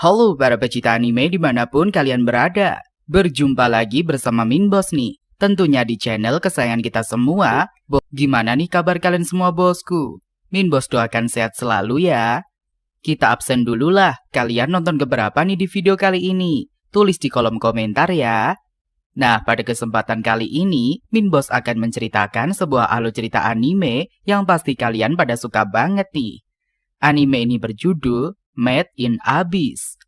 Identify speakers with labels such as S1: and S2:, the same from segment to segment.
S1: Halo para pecinta anime dimanapun kalian berada. Berjumpa lagi bersama Minbos nih. Tentunya di channel kesayangan kita semua. Gimana nih kabar kalian semua bosku? Minbos doakan sehat selalu ya. Kita absen dulu lah. Kalian nonton keberapa nih di video kali ini? Tulis di kolom komentar ya. Nah, pada kesempatan kali ini, Minbos akan menceritakan sebuah alur cerita anime yang pasti kalian pada suka banget nih. Anime ini berjudul Made in Abyss.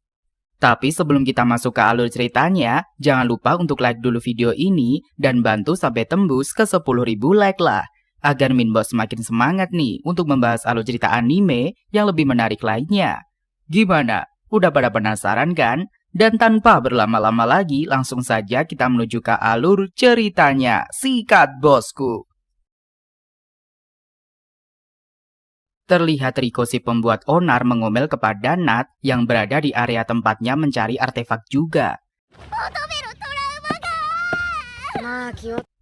S1: Tapi sebelum kita masuk ke alur ceritanya, jangan lupa untuk like dulu video ini dan bantu sampai tembus ke 10.000 like lah. Agar Minbos semakin semangat nih untuk membahas alur cerita anime yang lebih menarik lainnya. Gimana? Udah pada penasaran kan? Dan tanpa berlama-lama lagi, langsung saja kita menuju ke alur ceritanya. Sikat bosku! Terlihat Riko si pembuat onar mengomel kepada Nat yang berada di area tempatnya mencari artefak juga.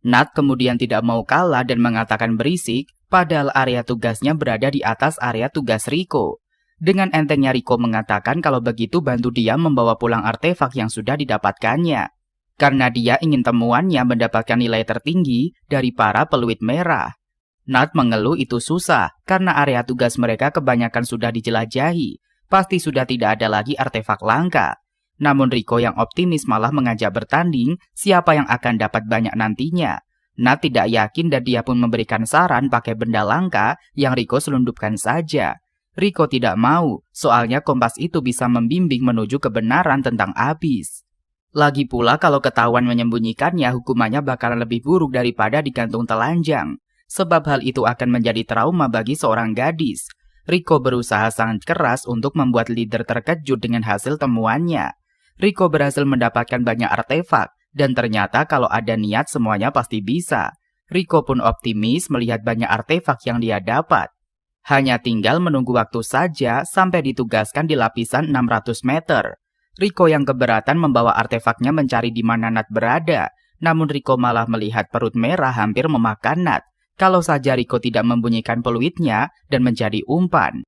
S1: Nat kemudian tidak mau kalah dan mengatakan berisik, padahal area tugasnya berada di atas area tugas Riko. Dengan entengnya Riko mengatakan kalau begitu bantu dia membawa pulang artefak yang sudah didapatkannya. Karena dia ingin temuannya mendapatkan nilai tertinggi dari para peluit merah. Nat mengeluh itu susah karena area tugas mereka kebanyakan sudah dijelajahi. Pasti sudah tidak ada lagi artefak langka. Namun Riko yang optimis malah mengajak bertanding siapa yang akan dapat banyak nantinya. Nat tidak yakin dan dia pun memberikan saran pakai benda langka yang Riko selundupkan saja. Riko tidak mau, soalnya kompas itu bisa membimbing menuju kebenaran tentang Abyss. Lagi pula kalau ketahuan menyembunyikannya hukumannya bakalan lebih buruk daripada digantung telanjang. Sebab hal itu akan menjadi trauma bagi seorang gadis. Riko berusaha sangat keras untuk membuat leader terkejut dengan hasil temuannya. Riko berhasil mendapatkan banyak artefak, dan ternyata kalau ada niat semuanya pasti bisa. Riko pun optimis melihat banyak artefak yang dia dapat. Hanya tinggal menunggu waktu saja sampai ditugaskan di lapisan 600 meter. Riko yang keberatan membawa artefaknya mencari di mana Nat berada. Namun Riko malah melihat perut merah hampir memakan Nat. Kalau saja Riko tidak membunyikan peluitnya dan menjadi umpan.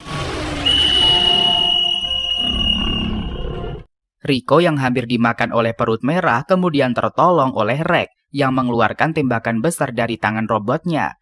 S1: Riko yang hampir dimakan oleh perut merah kemudian tertolong oleh Rek yang mengeluarkan tembakan besar dari tangan robotnya.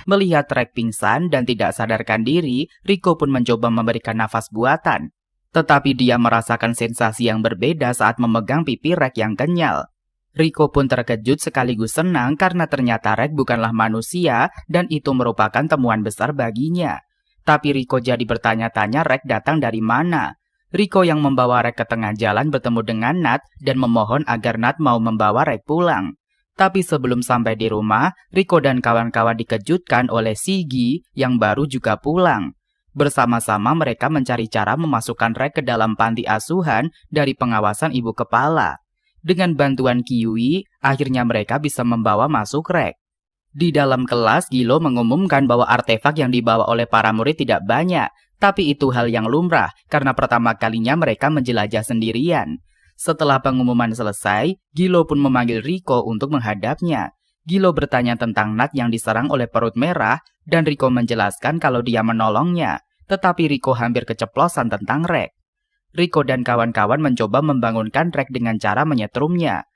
S1: Melihat Rek pingsan dan tidak sadarkan diri, Riko pun mencoba memberikan nafas buatan. Tetapi dia merasakan sensasi yang berbeda saat memegang pipi Rek yang kenyal. Riko pun terkejut sekaligus senang karena ternyata Rek bukanlah manusia dan itu merupakan temuan besar baginya. Tapi Riko jadi bertanya-tanya Rek datang dari mana. Riko yang membawa Rek ke tengah jalan bertemu dengan Nat dan memohon agar Nat mau membawa Rek pulang. Tapi sebelum sampai di rumah, Riko dan kawan-kawan dikejutkan oleh Shigi yang baru juga pulang. Bersama-sama mereka mencari cara memasukkan Rek ke dalam panti asuhan dari pengawasan ibu kepala. Dengan bantuan Kiwi, akhirnya mereka bisa membawa masuk Rek. Di dalam kelas, Gilo mengumumkan bahwa artefak yang dibawa oleh para murid tidak banyak. Tapi itu hal yang lumrah karena pertama kalinya mereka menjelajah sendirian. Setelah pengumuman selesai, Gilo pun memanggil Riko untuk menghadapnya. Gilo bertanya tentang Nat yang diserang oleh perut merah dan Riko menjelaskan kalau dia menolongnya. Tetapi Riko hampir keceplosan tentang Rek. Riko dan kawan-kawan mencoba membangunkan Rek dengan cara menyetrumnya.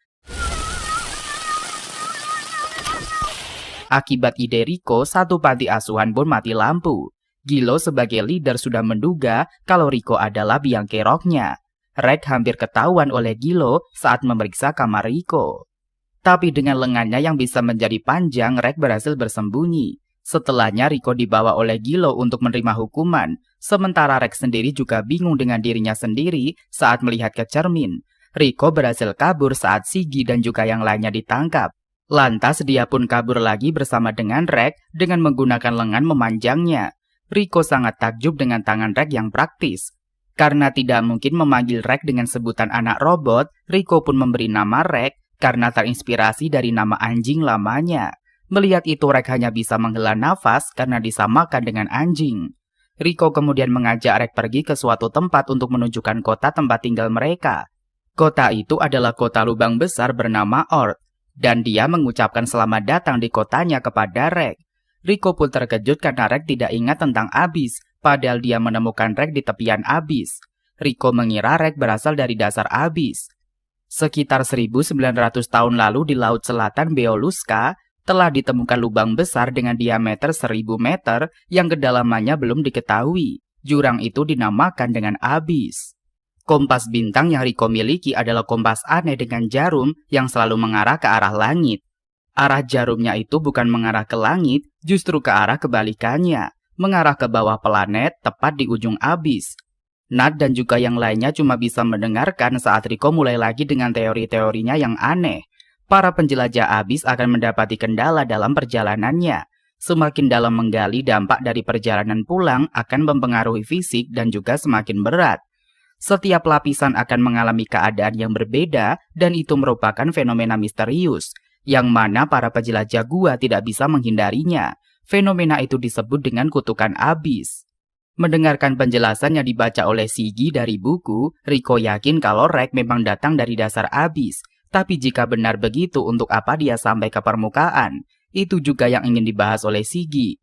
S1: Akibat ide Riko, satu panti asuhan pun mati lampu. Gilo sebagai leader sudah menduga kalau Riko adalah biang keroknya. Rek hampir ketahuan oleh Gilo saat memeriksa kamar Riko. Tapi dengan lengannya yang bisa menjadi panjang, Rek berhasil bersembunyi. Setelahnya Riko dibawa oleh Gilo untuk menerima hukuman. Sementara Rek sendiri juga bingung dengan dirinya sendiri saat melihat ke cermin. Riko berhasil kabur saat Shigi dan juga yang lainnya ditangkap. Lantas dia pun kabur lagi bersama dengan Rek dengan menggunakan lengan memanjangnya. Riko sangat takjub dengan tangan Rek yang praktis. Karena tidak mungkin memanggil Rek dengan sebutan anak robot, Riko pun memberi nama Rek karena terinspirasi dari nama anjing lamanya. Melihat itu Rek hanya bisa menghela nafas karena disamakan dengan anjing. Riko kemudian mengajak Rek pergi ke suatu tempat untuk menunjukkan kota tempat tinggal mereka. Kota itu adalah kota lubang besar bernama Ord, dan dia mengucapkan selamat datang di kotanya kepada Rek. Riko pun terkejut karena Rek tidak ingat tentang Abyss, padahal dia menemukan Rek di tepian abis. Rico mengira Rek berasal dari dasar abis. Sekitar 1900 tahun lalu di Laut Selatan Beoluska, telah ditemukan lubang besar dengan diameter 1000 meter yang kedalamannya belum diketahui. Jurang itu dinamakan dengan abis. Kompas bintang yang Rico miliki adalah kompas aneh dengan jarum yang selalu mengarah ke arah langit. Arah jarumnya itu bukan mengarah ke langit, justru ke arah kebalikannya, mengarah ke bawah planet tepat di ujung abis. Nat dan juga yang lainnya cuma bisa mendengarkan saat Rico mulai lagi dengan teori-teorinya yang aneh. Para penjelajah abis akan mendapati kendala dalam perjalanannya. Semakin dalam menggali, dampak dari perjalanan pulang akan mempengaruhi fisik dan juga semakin berat. Setiap lapisan akan mengalami keadaan yang berbeda dan itu merupakan fenomena misterius, yang mana para penjelajah gua tidak bisa menghindarinya. Fenomena itu disebut dengan kutukan abis. Mendengarkan penjelasan yang dibaca oleh Shiggy dari buku, Rico yakin kalau Rek memang datang dari dasar abis. Tapi jika benar begitu, untuk apa dia sampai ke permukaan? Itu juga yang ingin dibahas oleh Shiggy.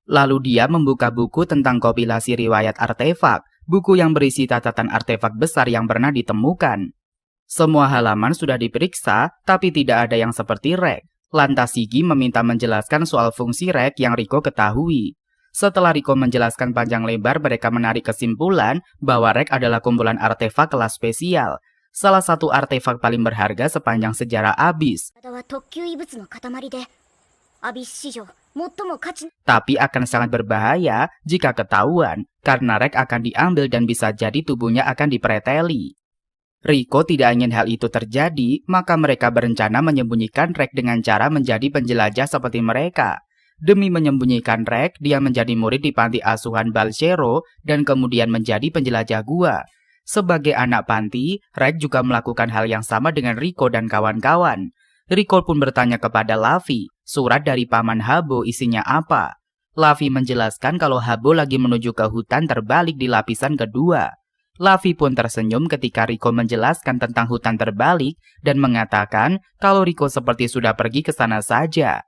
S1: Lalu dia membuka buku tentang kompilasi riwayat artefak, buku yang berisi catatan artefak besar yang pernah ditemukan. Semua halaman sudah diperiksa, tapi tidak ada yang seperti Rek. Lantas Shiggy meminta menjelaskan soal fungsi Rek yang Rico ketahui. Setelah Rico menjelaskan panjang lebar, mereka menarik kesimpulan bahwa Rek adalah kumpulan artefak kelas spesial. Salah satu artefak paling berharga sepanjang sejarah abis. Tapi akan sangat berbahaya jika ketahuan, karena Rek akan diambil dan bisa jadi tubuhnya akan dipreteli. Rico tidak ingin hal itu terjadi, maka mereka berencana menyembunyikan Rek dengan cara menjadi penjelajah seperti mereka. Demi menyembunyikan Rek, dia menjadi murid di panti asuhan Balshero dan kemudian menjadi penjelajah gua. Sebagai anak panti, Rek juga melakukan hal yang sama dengan Rico dan kawan-kawan. Rico pun bertanya kepada Luffy, surat dari Paman Habo isinya apa? Luffy menjelaskan kalau Habo lagi menuju ke hutan terbalik di lapisan kedua. Luffy pun tersenyum ketika Rico menjelaskan tentang hutan terbalik dan mengatakan kalau Rico seperti sudah pergi ke sana saja.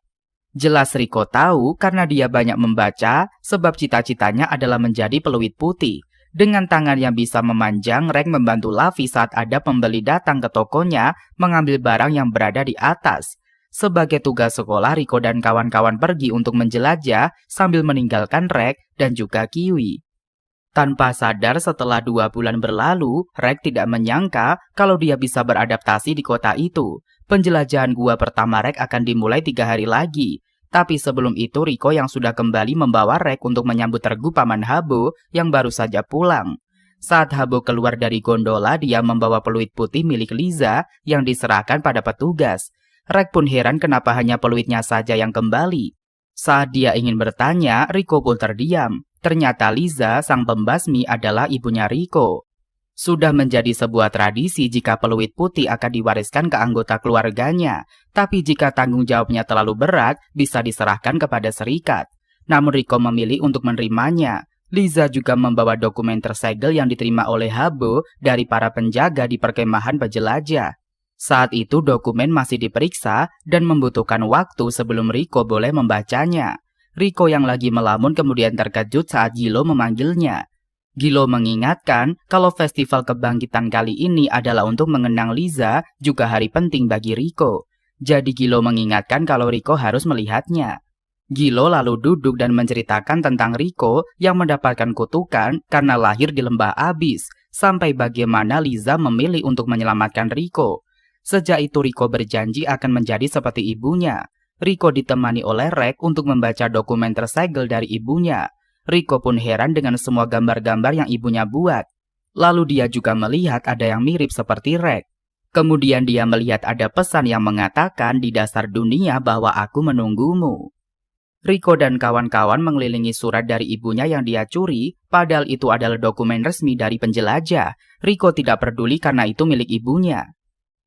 S1: Jelas Rico tahu karena dia banyak membaca, sebab cita-citanya adalah menjadi peluit putih. Dengan tangan yang bisa memanjang, Rek membantu Luffy saat ada pembeli datang ke tokonya mengambil barang yang berada di atas. Sebagai tugas sekolah, Rico dan kawan-kawan pergi untuk menjelajah sambil meninggalkan Rek dan juga Kiwi. Tanpa sadar setelah 2 bulan berlalu, Rek tidak menyangka kalau dia bisa beradaptasi di kota itu. Penjelajahan gua pertama Rek akan dimulai 3 hari lagi. Tapi sebelum itu Rico yang sudah kembali membawa Rek untuk menyambut regu Paman Habo yang baru saja pulang. Saat Habo keluar dari gondola, dia membawa peluit putih milik Liza yang diserahkan pada petugas. Rek pun heran kenapa hanya peluitnya saja yang kembali. Saat dia ingin bertanya, Rico pun terdiam. Ternyata Liza, sang pembasmi, adalah ibunya Rico. Sudah menjadi sebuah tradisi jika peluit putih akan diwariskan ke anggota keluarganya. Tapi jika tanggung jawabnya terlalu berat, bisa diserahkan kepada serikat. Namun Rico memilih untuk menerimanya. Liza juga membawa dokumen tersegel yang diterima oleh Habo dari para penjaga di perkemahan penjelajah. Saat itu dokumen masih diperiksa dan membutuhkan waktu sebelum Rico boleh membacanya. Rico yang lagi melamun kemudian terkejut saat Gilo memanggilnya. Gilo mengingatkan kalau festival kebangkitan kali ini adalah untuk mengenang Liza, juga hari penting bagi Rico. Jadi Gilo mengingatkan kalau Rico harus melihatnya. Gilo lalu duduk dan menceritakan tentang Rico yang mendapatkan kutukan karena lahir di lembah abis, sampai bagaimana Liza memilih untuk menyelamatkan Rico. Sejak itu Rico berjanji akan menjadi seperti ibunya. Rico ditemani oleh Rek untuk membaca dokumen tersegel dari ibunya. Rico pun heran dengan semua gambar-gambar yang ibunya buat. Lalu dia juga melihat ada yang mirip seperti Rek. Kemudian dia melihat ada pesan yang mengatakan di dasar dunia bahwa aku menunggumu. Rico dan kawan-kawan mengelilingi surat dari ibunya yang dia curi, padahal itu adalah dokumen resmi dari penjelajah. Rico tidak peduli karena itu milik ibunya.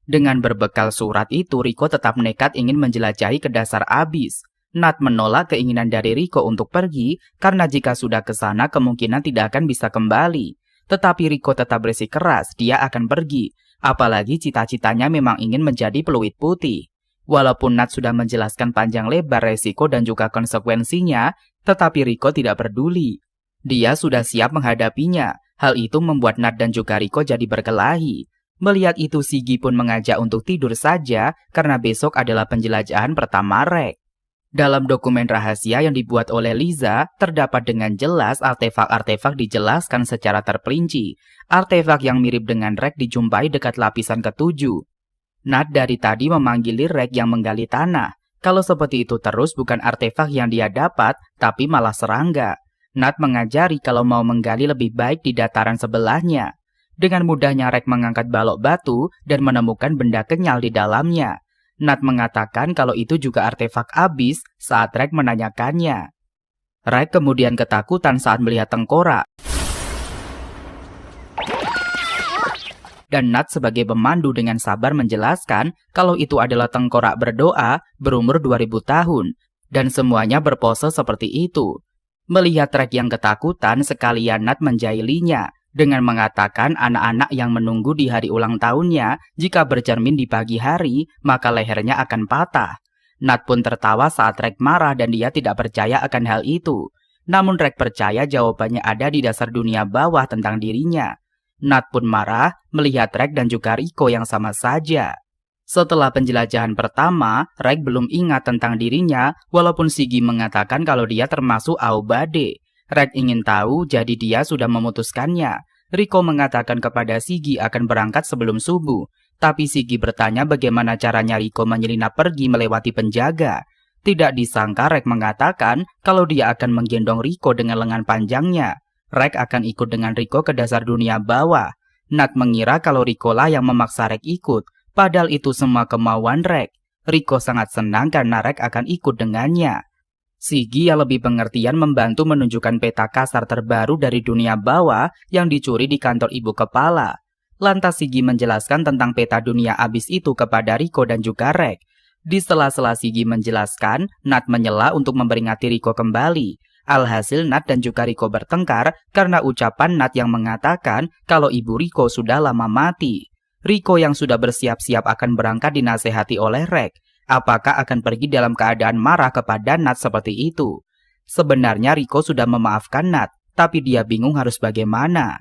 S1: Dengan berbekal surat itu, Rico tetap nekat ingin menjelajahi ke dasar abis. Nat menolak keinginan dari Rico untuk pergi karena jika sudah ke sana kemungkinan tidak akan bisa kembali. Tetapi Rico tetap bersikeras dia akan pergi, apalagi cita-citanya memang ingin menjadi peluit putih. Walaupun Nat sudah menjelaskan panjang lebar resiko dan juga konsekuensinya, tetapi Rico tidak peduli. Dia sudah siap menghadapinya. Hal itu membuat Nat dan juga Rico jadi berkelahi. Melihat itu Siggy pun mengajak untuk tidur saja karena besok adalah penjelajahan pertama Rex. Dalam dokumen rahasia yang dibuat oleh Liza, terdapat dengan jelas artefak-artefak dijelaskan secara terperinci. Artefak yang mirip dengan Rex dijumpai dekat lapisan ketujuh. Nat dari tadi memanggili Rex yang menggali tanah. Kalau seperti itu terus bukan artefak yang dia dapat, tapi malah serangga. Nat mengajari kalau mau menggali lebih baik di dataran sebelahnya. Dengan mudahnya Rex mengangkat balok batu dan menemukan benda kenyal di dalamnya. Nat mengatakan kalau itu juga artefak abis saat Rex menanyakannya. Rex kemudian ketakutan saat melihat tengkorak. Dan Nat sebagai pemandu dengan sabar menjelaskan kalau itu adalah tengkorak berdoa berumur 2000 tahun. Dan semuanya berpose seperti itu. Melihat Rex yang ketakutan, sekalian Nat menjailinya. Dengan mengatakan anak-anak yang menunggu di hari ulang tahunnya, jika bercermin di pagi hari, maka lehernya akan patah. Nat pun tertawa saat Rex marah dan dia tidak percaya akan hal itu. Namun Rex percaya jawabannya ada di dasar dunia bawah tentang dirinya. Nat pun marah melihat Rex dan juga Rico yang sama saja. Setelah penjelajahan pertama, Rex belum ingat tentang dirinya, walaupun Siggy mengatakan kalau dia termasuk Aubade. Rex ingin tahu, jadi dia sudah memutuskannya. Rico mengatakan kepada Siggy akan berangkat sebelum subuh. Tapi Siggy bertanya bagaimana caranya Rico menyelinap pergi melewati penjaga. Tidak disangka Rex mengatakan kalau dia akan menggendong Rico dengan lengan panjangnya. Rex akan ikut dengan Rico ke dasar dunia bawah. Nat mengira kalau Rico lah yang memaksa Rex ikut. Padahal itu semua kemauan Rex. Rico sangat senang karena Rex akan ikut dengannya. Siggy yang lebih pengertian membantu menunjukkan peta kasar terbaru dari dunia bawah yang dicuri di kantor ibu kepala. Lantas Siggy menjelaskan tentang peta dunia abis itu kepada Rico dan juga Rex. Di sela-sela Siggy menjelaskan, Nat menyela untuk memperingati Rico kembali. Alhasil Nat dan juga Rico bertengkar karena ucapan Nat yang mengatakan kalau ibu Rico sudah lama mati. Rico yang sudah bersiap-siap akan berangkat dinasehati oleh Rex. Apakah akan pergi dalam keadaan marah kepada Nat seperti itu? Sebenarnya Rico sudah memaafkan Nat, tapi dia bingung harus bagaimana.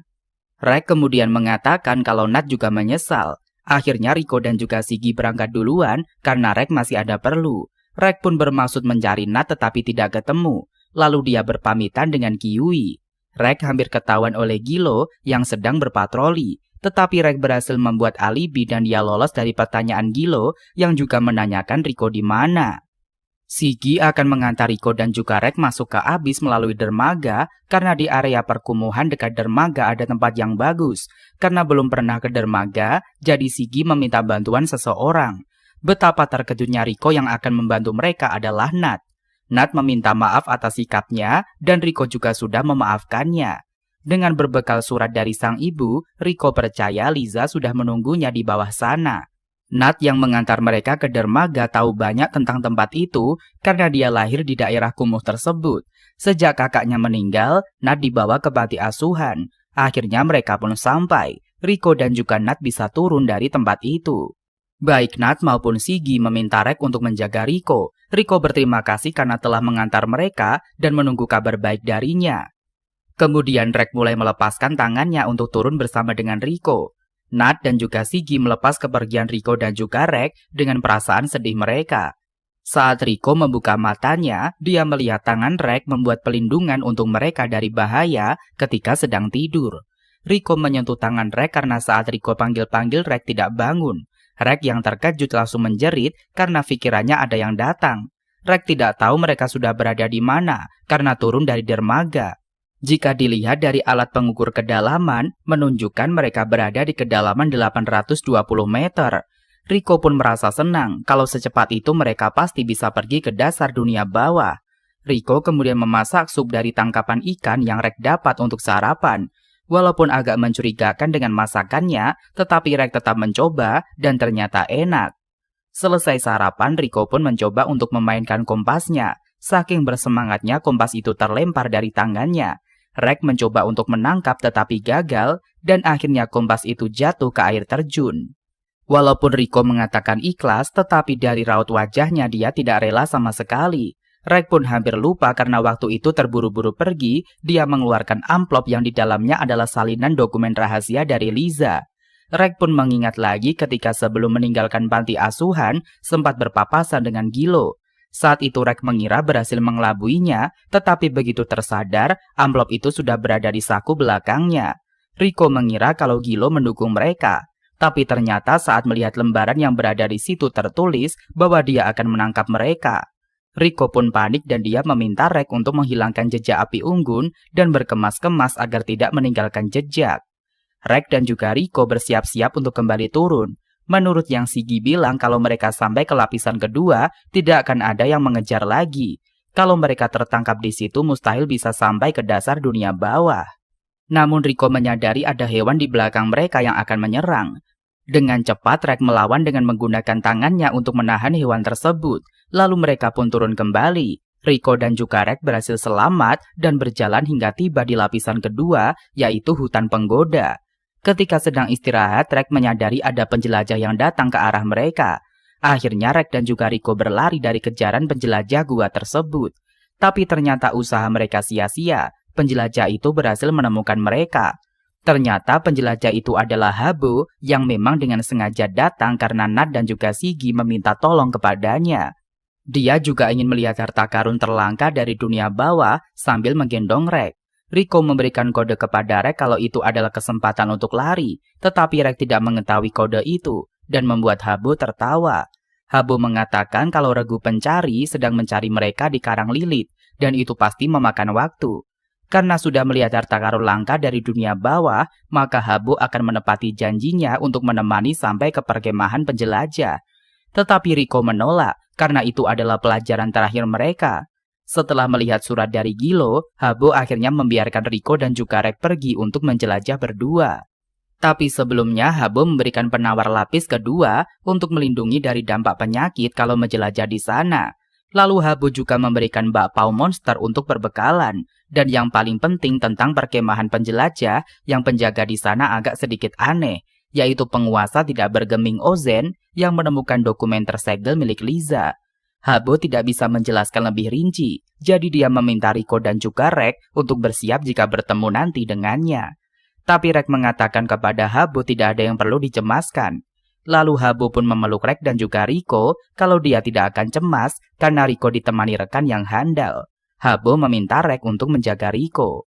S1: Rex kemudian mengatakan kalau Nat juga menyesal. Akhirnya Rico dan juga Siggy berangkat duluan karena Rex masih ada perlu. Rex pun bermaksud mencari Nat tetapi tidak ketemu. Lalu dia berpamitan dengan Kiwi. Rex hampir ketahuan oleh Gilo yang sedang berpatroli. Tetapi Rex berhasil membuat alibi dan dia lolos dari pertanyaan Gilo yang juga menanyakan Rico di mana. Siggy akan mengantar Rico dan juga Rex masuk ke abis melalui dermaga karena di area perkumuhan dekat dermaga ada tempat yang bagus. Karena belum pernah ke dermaga, jadi Siggy meminta bantuan seseorang. Betapa terkejutnya Rico yang akan membantu mereka adalah Nat. Nat meminta maaf atas sikapnya dan Rico juga sudah memaafkannya. Dengan berbekal surat dari sang ibu, Rico percaya Liza sudah menunggunya di bawah sana. Nat yang mengantar mereka ke dermaga tahu banyak tentang tempat itu karena dia lahir di daerah kumuh tersebut. Sejak kakaknya meninggal, Nat dibawa ke panti asuhan. Akhirnya mereka pun sampai. Rico dan juga Nat bisa turun dari tempat itu. Baik Nat maupun Siggy meminta Rex untuk menjaga Rico. Rico berterima kasih karena telah mengantar mereka dan menunggu kabar baik darinya. Kemudian Rex mulai melepaskan tangannya untuk turun bersama dengan Rico. Nat dan juga Siggy melepas kepergian Rico dan juga Rex dengan perasaan sedih mereka. Saat Rico membuka matanya, dia melihat tangan Rex membuat pelindungan untuk mereka dari bahaya ketika sedang tidur. Rico menyentuh tangan Rex karena saat Rico panggil-panggil Rex tidak bangun. Rex yang terkejut langsung menjerit karena pikirannya ada yang datang. Rex tidak tahu mereka sudah berada di mana karena turun dari dermaga. Jika dilihat dari alat pengukur kedalaman, menunjukkan mereka berada di kedalaman 820 meter. Rico pun merasa senang kalau secepat itu mereka pasti bisa pergi ke dasar dunia bawah. Rico kemudian memasak sup dari tangkapan ikan yang Rex dapat untuk sarapan. Walaupun agak mencurigakan dengan masakannya, tetapi Rex tetap mencoba dan ternyata enak. Selesai sarapan, Rico pun mencoba untuk memainkan kompasnya. Saking bersemangatnya kompas itu terlempar dari tangannya. Rex mencoba untuk menangkap tetapi gagal dan akhirnya kompas itu jatuh ke air terjun. Walaupun Rico mengatakan ikhlas, tetapi dari raut wajahnya dia tidak rela sama sekali. Rek pun hampir lupa karena waktu itu terburu-buru pergi, dia mengeluarkan amplop yang di dalamnya adalah salinan dokumen rahasia dari Liza. Rek pun mengingat lagi ketika sebelum meninggalkan panti asuhan, sempat berpapasan dengan Gilo. Saat itu Rek mengira berhasil mengelabuinya, tetapi begitu tersadar, amplop itu sudah berada di saku belakangnya. Rico mengira kalau Gilo mendukung mereka. Tapi ternyata saat melihat lembaran yang berada di situ tertulis bahwa dia akan menangkap mereka. Rico pun panik dan dia meminta Rek untuk menghilangkan jejak api unggun dan berkemas-kemas agar tidak meninggalkan jejak. Rek dan juga Rico bersiap-siap untuk kembali turun. Menurut yang Sigi bilang kalau mereka sampai ke lapisan kedua, tidak akan ada yang mengejar lagi. Kalau mereka tertangkap di situ mustahil bisa sampai ke dasar dunia bawah. Namun Rico menyadari ada hewan di belakang mereka yang akan menyerang. Dengan cepat Rek melawan dengan menggunakan tangannya untuk menahan hewan tersebut. Lalu mereka pun turun kembali. Rico dan juga Rek berhasil selamat dan berjalan hingga tiba di lapisan kedua, yaitu hutan penggoda. Ketika sedang istirahat, Rek menyadari ada penjelajah yang datang ke arah mereka. Akhirnya Rek dan juga Rico berlari dari kejaran penjelajah gua tersebut. Tapi ternyata usaha mereka sia-sia. Penjelajah itu berhasil menemukan mereka. Ternyata penjelajah itu adalah Habo yang memang dengan sengaja datang karena Nat dan juga Sigi meminta tolong kepadanya. Dia juga ingin melihat harta karun terlangka dari dunia bawah sambil menggendong Rek. Rico memberikan kode kepada Rek kalau itu adalah kesempatan untuk lari, tetapi Rek tidak mengetahui kode itu dan membuat Habo tertawa. Habo mengatakan kalau regu pencari sedang mencari mereka di karang lilit dan itu pasti memakan waktu. Karena sudah melihat harta karun langka dari dunia bawah, maka Habo akan menepati janjinya untuk menemani sampai ke perkemahan penjelajah. Tetapi Rico menolak karena itu adalah pelajaran terakhir mereka. Setelah melihat surat dari Gilo, Habo akhirnya membiarkan Rico dan juga Rek pergi untuk menjelajah berdua. Tapi sebelumnya Habo memberikan penawar lapis kedua untuk melindungi dari dampak penyakit kalau menjelajah di sana. Lalu Habo juga memberikan bakpao monster untuk perbekalan. Dan yang paling penting tentang perkemahan penjelajah yang penjaga di sana agak sedikit aneh, yaitu penguasa tidak bergeming Ozen yang menemukan dokumen tersegel milik Liza. Habo tidak bisa menjelaskan lebih rinci, jadi dia meminta Rico dan juga Rek untuk bersiap jika bertemu nanti dengannya. Tapi Rek mengatakan kepada Habo tidak ada yang perlu dicemaskan. Lalu Habo pun memeluk Rek dan juga Rico kalau dia tidak akan cemas karena Rico ditemani rekan yang handal. Habo meminta Rek untuk menjaga Rico.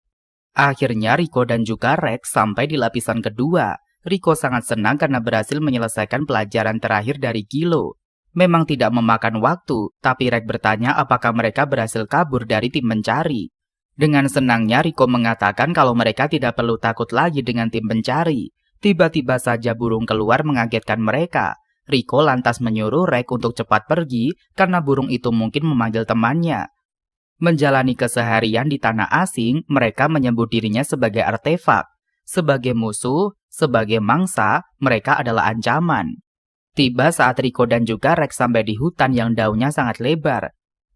S1: Akhirnya Rico dan juga Rek sampai di lapisan kedua. Rico sangat senang karena berhasil menyelesaikan pelajaran terakhir dari Gilo. Memang tidak memakan waktu, tapi Rek bertanya apakah mereka berhasil kabur dari tim pencari. Dengan senangnya Rico mengatakan kalau mereka tidak perlu takut lagi dengan tim pencari. Tiba-tiba saja burung keluar mengagetkan mereka. Rico lantas menyuruh Rek untuk cepat pergi karena burung itu mungkin memanggil temannya. Menjalani keseharian di tanah asing, mereka menyebut dirinya sebagai artefak. Sebagai musuh, sebagai mangsa, mereka adalah ancaman. Tiba saat Rico dan juga Rek sampai di hutan yang daunnya sangat lebar.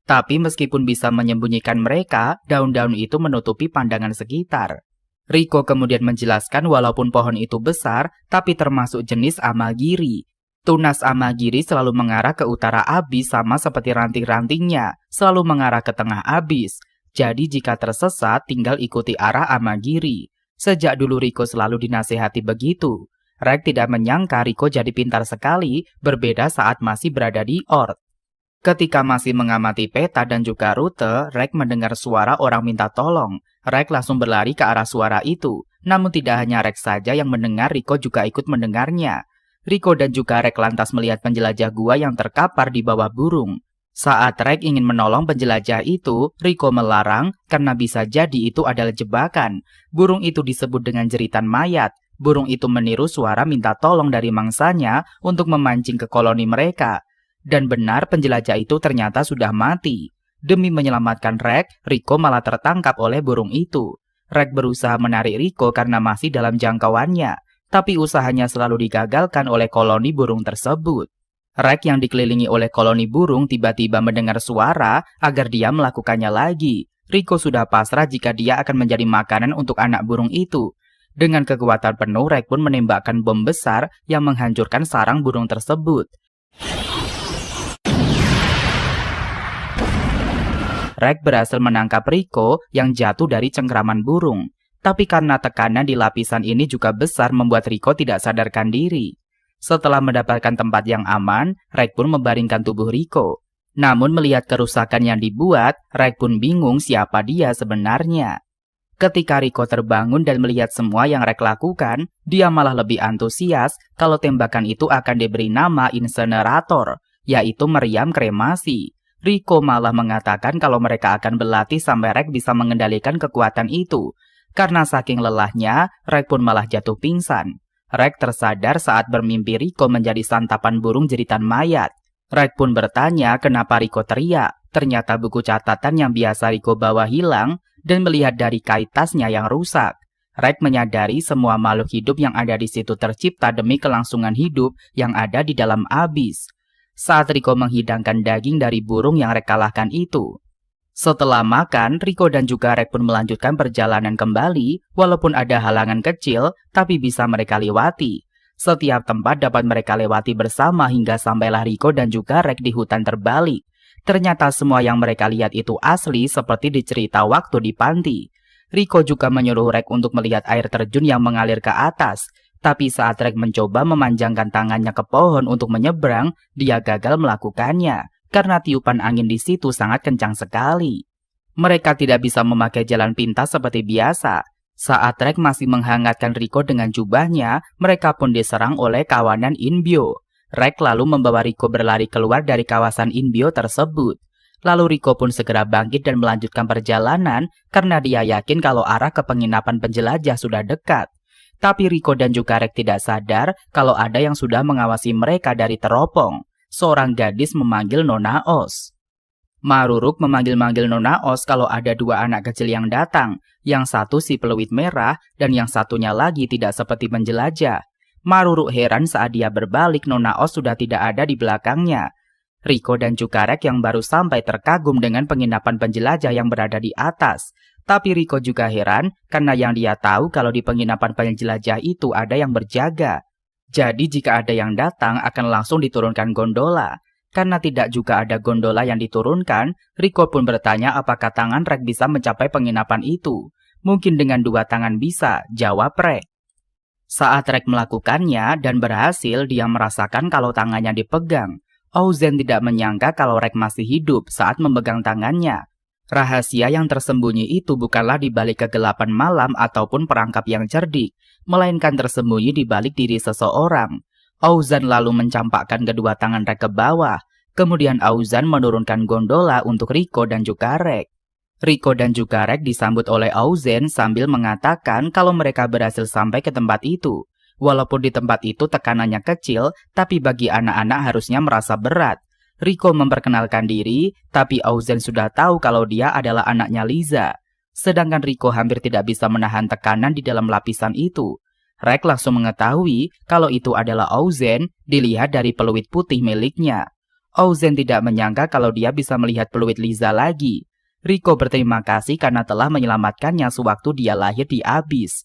S1: Tapi meskipun bisa menyembunyikan mereka, daun-daun itu menutupi pandangan sekitar. Rico kemudian menjelaskan walaupun pohon itu besar, tapi termasuk jenis amagiri. Tunas amagiri selalu mengarah ke utara abis sama seperti ranting-rantingnya, selalu mengarah ke tengah abis. Jadi jika tersesat, tinggal ikuti arah amagiri. Sejak dulu Rico selalu dinasihati begitu. Rek tidak menyangka Rico jadi pintar sekali, berbeda saat masih berada di Ord. Ketika masih mengamati peta dan juga rute, Rek mendengar suara orang minta tolong. Rek langsung berlari ke arah suara itu. Namun tidak hanya Rek saja yang mendengar, Rico juga ikut mendengarnya. Rico dan juga Rek lantas melihat penjelajah gua yang terkapar di bawah burung. Saat Rek ingin menolong penjelajah itu, Rico melarang karena bisa jadi itu adalah jebakan. Burung itu disebut dengan jeritan mayat. Burung itu meniru suara minta tolong dari mangsanya untuk memancing ke koloni mereka. Dan benar penjelajah itu ternyata sudah mati. Demi menyelamatkan Rek, Rico malah tertangkap oleh burung itu. Rek berusaha menarik Rico karena masih dalam jangkauannya. Tapi usahanya selalu digagalkan oleh koloni burung tersebut. Rek yang dikelilingi oleh koloni burung tiba-tiba mendengar suara agar dia melakukannya lagi. Rico sudah pasrah jika dia akan menjadi makanan untuk anak burung itu. Dengan kekuatan penuh, Rek pun menembakkan bom besar yang menghancurkan sarang burung tersebut. Rek berhasil menangkap Riko yang jatuh dari cengkraman burung. Tapi karena tekanan di lapisan ini juga besar membuat Riko tidak sadarkan diri. Setelah mendapatkan tempat yang aman, Rek pun membaringkan tubuh Riko. Namun melihat kerusakan yang dibuat, Rek pun bingung siapa dia sebenarnya. Ketika Riko terbangun dan melihat semua yang Rek lakukan, dia malah lebih antusias kalau tembakan itu akan diberi nama insenerator, yaitu meriam kremasi. Riko malah mengatakan kalau mereka akan berlatih sampai Rek bisa mengendalikan kekuatan itu. Karena saking lelahnya, Rek pun malah jatuh pingsan. Rek tersadar saat bermimpi Riko menjadi santapan burung jeritan mayat. Rek pun bertanya kenapa Riko teriak. Ternyata buku catatan yang biasa Riko bawa hilang dan melihat dari kait tasnya yang rusak. Rek menyadari semua makhluk hidup yang ada di situ tercipta demi kelangsungan hidup yang ada di dalam abis. Saat Riko menghidangkan daging dari burung yang Rek kalahkan itu. Setelah makan, Riko dan juga Rek pun melanjutkan perjalanan kembali, walaupun ada halangan kecil, tapi bisa mereka lewati. Setiap tempat dapat mereka lewati bersama hingga sampailah Riko dan juga Rek di hutan terbalik. Ternyata semua yang mereka lihat itu asli seperti di cerita waktu di panti. Riko juga menyuruh Rek untuk melihat air terjun yang mengalir ke atas. Tapi saat Rek mencoba memanjangkan tangannya ke pohon untuk menyeberang, dia gagal melakukannya. Karena tiupan angin di situ sangat kencang sekali. Mereka tidak bisa memakai jalan pintas seperti biasa. Saat Rek masih menghangatkan Riko dengan jubahnya, mereka pun diserang oleh kawanan Inbyo. Rek lalu membawa Riko berlari keluar dari kawasan Inbyo tersebut. Lalu Riko pun segera bangkit dan melanjutkan perjalanan karena dia yakin kalau arah ke penginapan penjelajah sudah dekat. Tapi Riko dan juga Rek tidak sadar kalau ada yang sudah mengawasi mereka dari teropong. Seorang gadis memanggil Nona Os. Maruruk memanggil-manggil Nona Os kalau ada dua anak kecil yang datang. Yang satu si peluit merah dan yang satunya lagi tidak seperti penjelajah. Maruruk heran saat dia berbalik Nona Os sudah tidak ada di belakangnya. Riko dan juga Rek yang baru sampai terkagum dengan penginapan penjelajah yang berada di atas. Tapi Riko juga heran karena yang dia tahu kalau di penginapan penjelajah itu ada yang berjaga. Jadi jika ada yang datang akan langsung diturunkan gondola. Karena tidak juga ada gondola yang diturunkan, Riko pun bertanya apakah tangan Rek bisa mencapai penginapan itu. Mungkin dengan dua tangan bisa, jawab Rek. Saat Rek melakukannya dan berhasil, dia merasakan kalau tangannya dipegang. Auzen tidak menyangka kalau Rek masih hidup saat memegang tangannya. Rahasia yang tersembunyi itu bukanlah di balik kegelapan malam ataupun perangkap yang cerdik, melainkan tersembunyi di balik diri seseorang. Auzan lalu mencampakkan kedua tangan Rek ke bawah. Kemudian Auzan menurunkan gondola untuk Riko dan juga Rek. Riko dan juga Rek disambut oleh Auzen sambil mengatakan kalau mereka berhasil sampai ke tempat itu. Walaupun di tempat itu tekanannya kecil, tapi bagi anak-anak harusnya merasa berat. Riko memperkenalkan diri, tapi Auzen sudah tahu kalau dia adalah anaknya Liza. Sedangkan Riko hampir tidak bisa menahan tekanan di dalam lapisan itu. Rek langsung mengetahui kalau itu adalah Auzen dilihat dari peluit putih miliknya. Auzen tidak menyangka kalau dia bisa melihat peluit Liza lagi. Riko berterima kasih karena telah menyelamatkannya sewaktu dia lahir di Abis.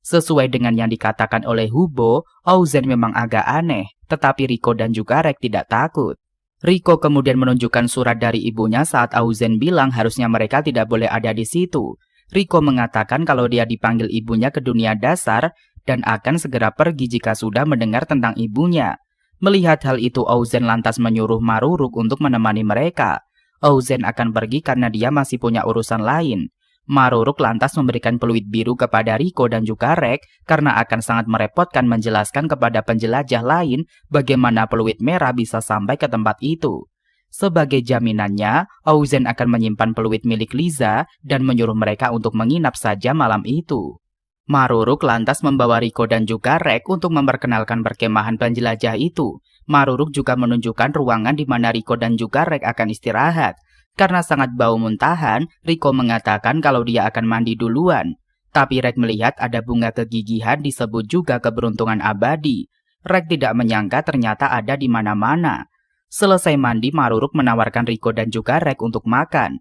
S1: Sesuai dengan yang dikatakan oleh Hubo, Auzen memang agak aneh, tetapi Riko dan juga Rek tidak takut. Riko kemudian menunjukkan surat dari ibunya saat Auzen bilang harusnya mereka tidak boleh ada di situ. Riko mengatakan kalau dia dipanggil ibunya ke dunia dasar dan akan segera pergi jika sudah mendengar tentang ibunya. Melihat hal itu, Auzen lantas menyuruh Maruruk untuk menemani mereka. Auzen akan pergi karena dia masih punya urusan lain. Maruruk lantas memberikan peluit biru kepada Riko dan juga Rek karena akan sangat merepotkan menjelaskan kepada penjelajah lain bagaimana peluit merah bisa sampai ke tempat itu. Sebagai jaminannya, Auzen akan menyimpan peluit milik Liza dan menyuruh mereka untuk menginap saja malam itu. Maruruk lantas membawa Riko dan juga Rek untuk memperkenalkan perkemahan penjelajah itu. Maruruk juga menunjukkan ruangan di mana Riko dan juga Rek akan istirahat. Karena sangat bau muntahan, Riko mengatakan kalau dia akan mandi duluan. Tapi Rek melihat ada bunga kegigihan disebut juga keberuntungan abadi. Rek tidak menyangka ternyata ada di mana-mana. Selesai mandi, Maruruk menawarkan Riko dan juga Rek untuk makan.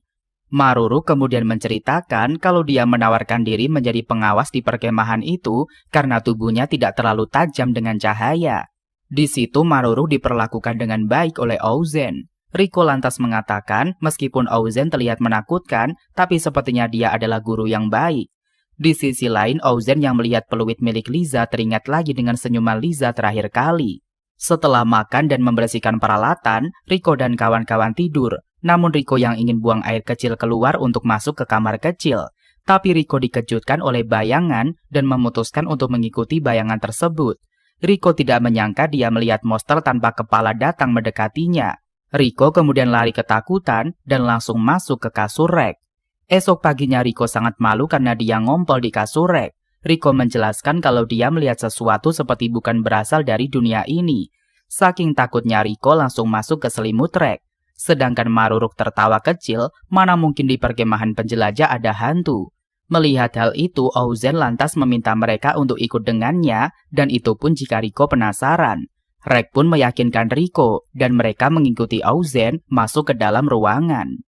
S1: Maruruk kemudian menceritakan kalau dia menawarkan diri menjadi pengawas di perkemahan itu karena tubuhnya tidak terlalu tajam dengan cahaya. Di situ Maruruk diperlakukan dengan baik oleh Auzen. Riko lantas mengatakan meskipun Ozen terlihat menakutkan, tapi sepertinya dia adalah guru yang baik. Di sisi lain, Ozen yang melihat peluit milik Liza teringat lagi dengan senyuman Liza terakhir kali. Setelah makan dan membersihkan peralatan, Riko dan kawan-kawan tidur. Namun Riko yang ingin buang air kecil keluar untuk masuk ke kamar kecil. Tapi Riko dikejutkan oleh bayangan dan memutuskan untuk mengikuti bayangan tersebut. Riko tidak menyangka dia melihat monster tanpa kepala datang mendekatinya. Riko kemudian lari ketakutan dan langsung masuk ke kasur Rek. Esok paginya Riko sangat malu karena dia ngompol di kasur Rek. Riko menjelaskan kalau dia melihat sesuatu seperti bukan berasal dari dunia ini. Saking takutnya Riko langsung masuk ke selimut Rek. Sedangkan Maruruk tertawa kecil, mana mungkin di perkemahan penjelajah ada hantu. Melihat hal itu, Ozen lantas meminta mereka untuk ikut dengannya, dan itu pun jika Riko penasaran. Rek pun meyakinkan Riko, dan mereka mengikuti Ozen masuk ke dalam ruangan.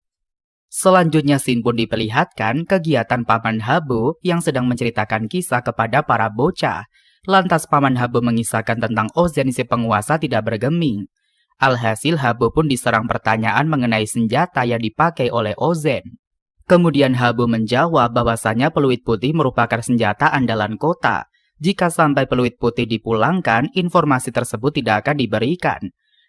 S1: Selanjutnya Shin pun diperlihatkan kegiatan Paman Habo yang sedang menceritakan kisah kepada para bocah. Lantas Paman Habo mengisahkan tentang Ozen si penguasa tidak bergeming. Alhasil Habo pun diserang pertanyaan mengenai senjata yang dipakai oleh Ozen. Kemudian Habo menjawab bahwasanya peluit putih merupakan senjata andalan kota. Jika sampai peluit putih dipulangkan, informasi tersebut tidak akan diberikan.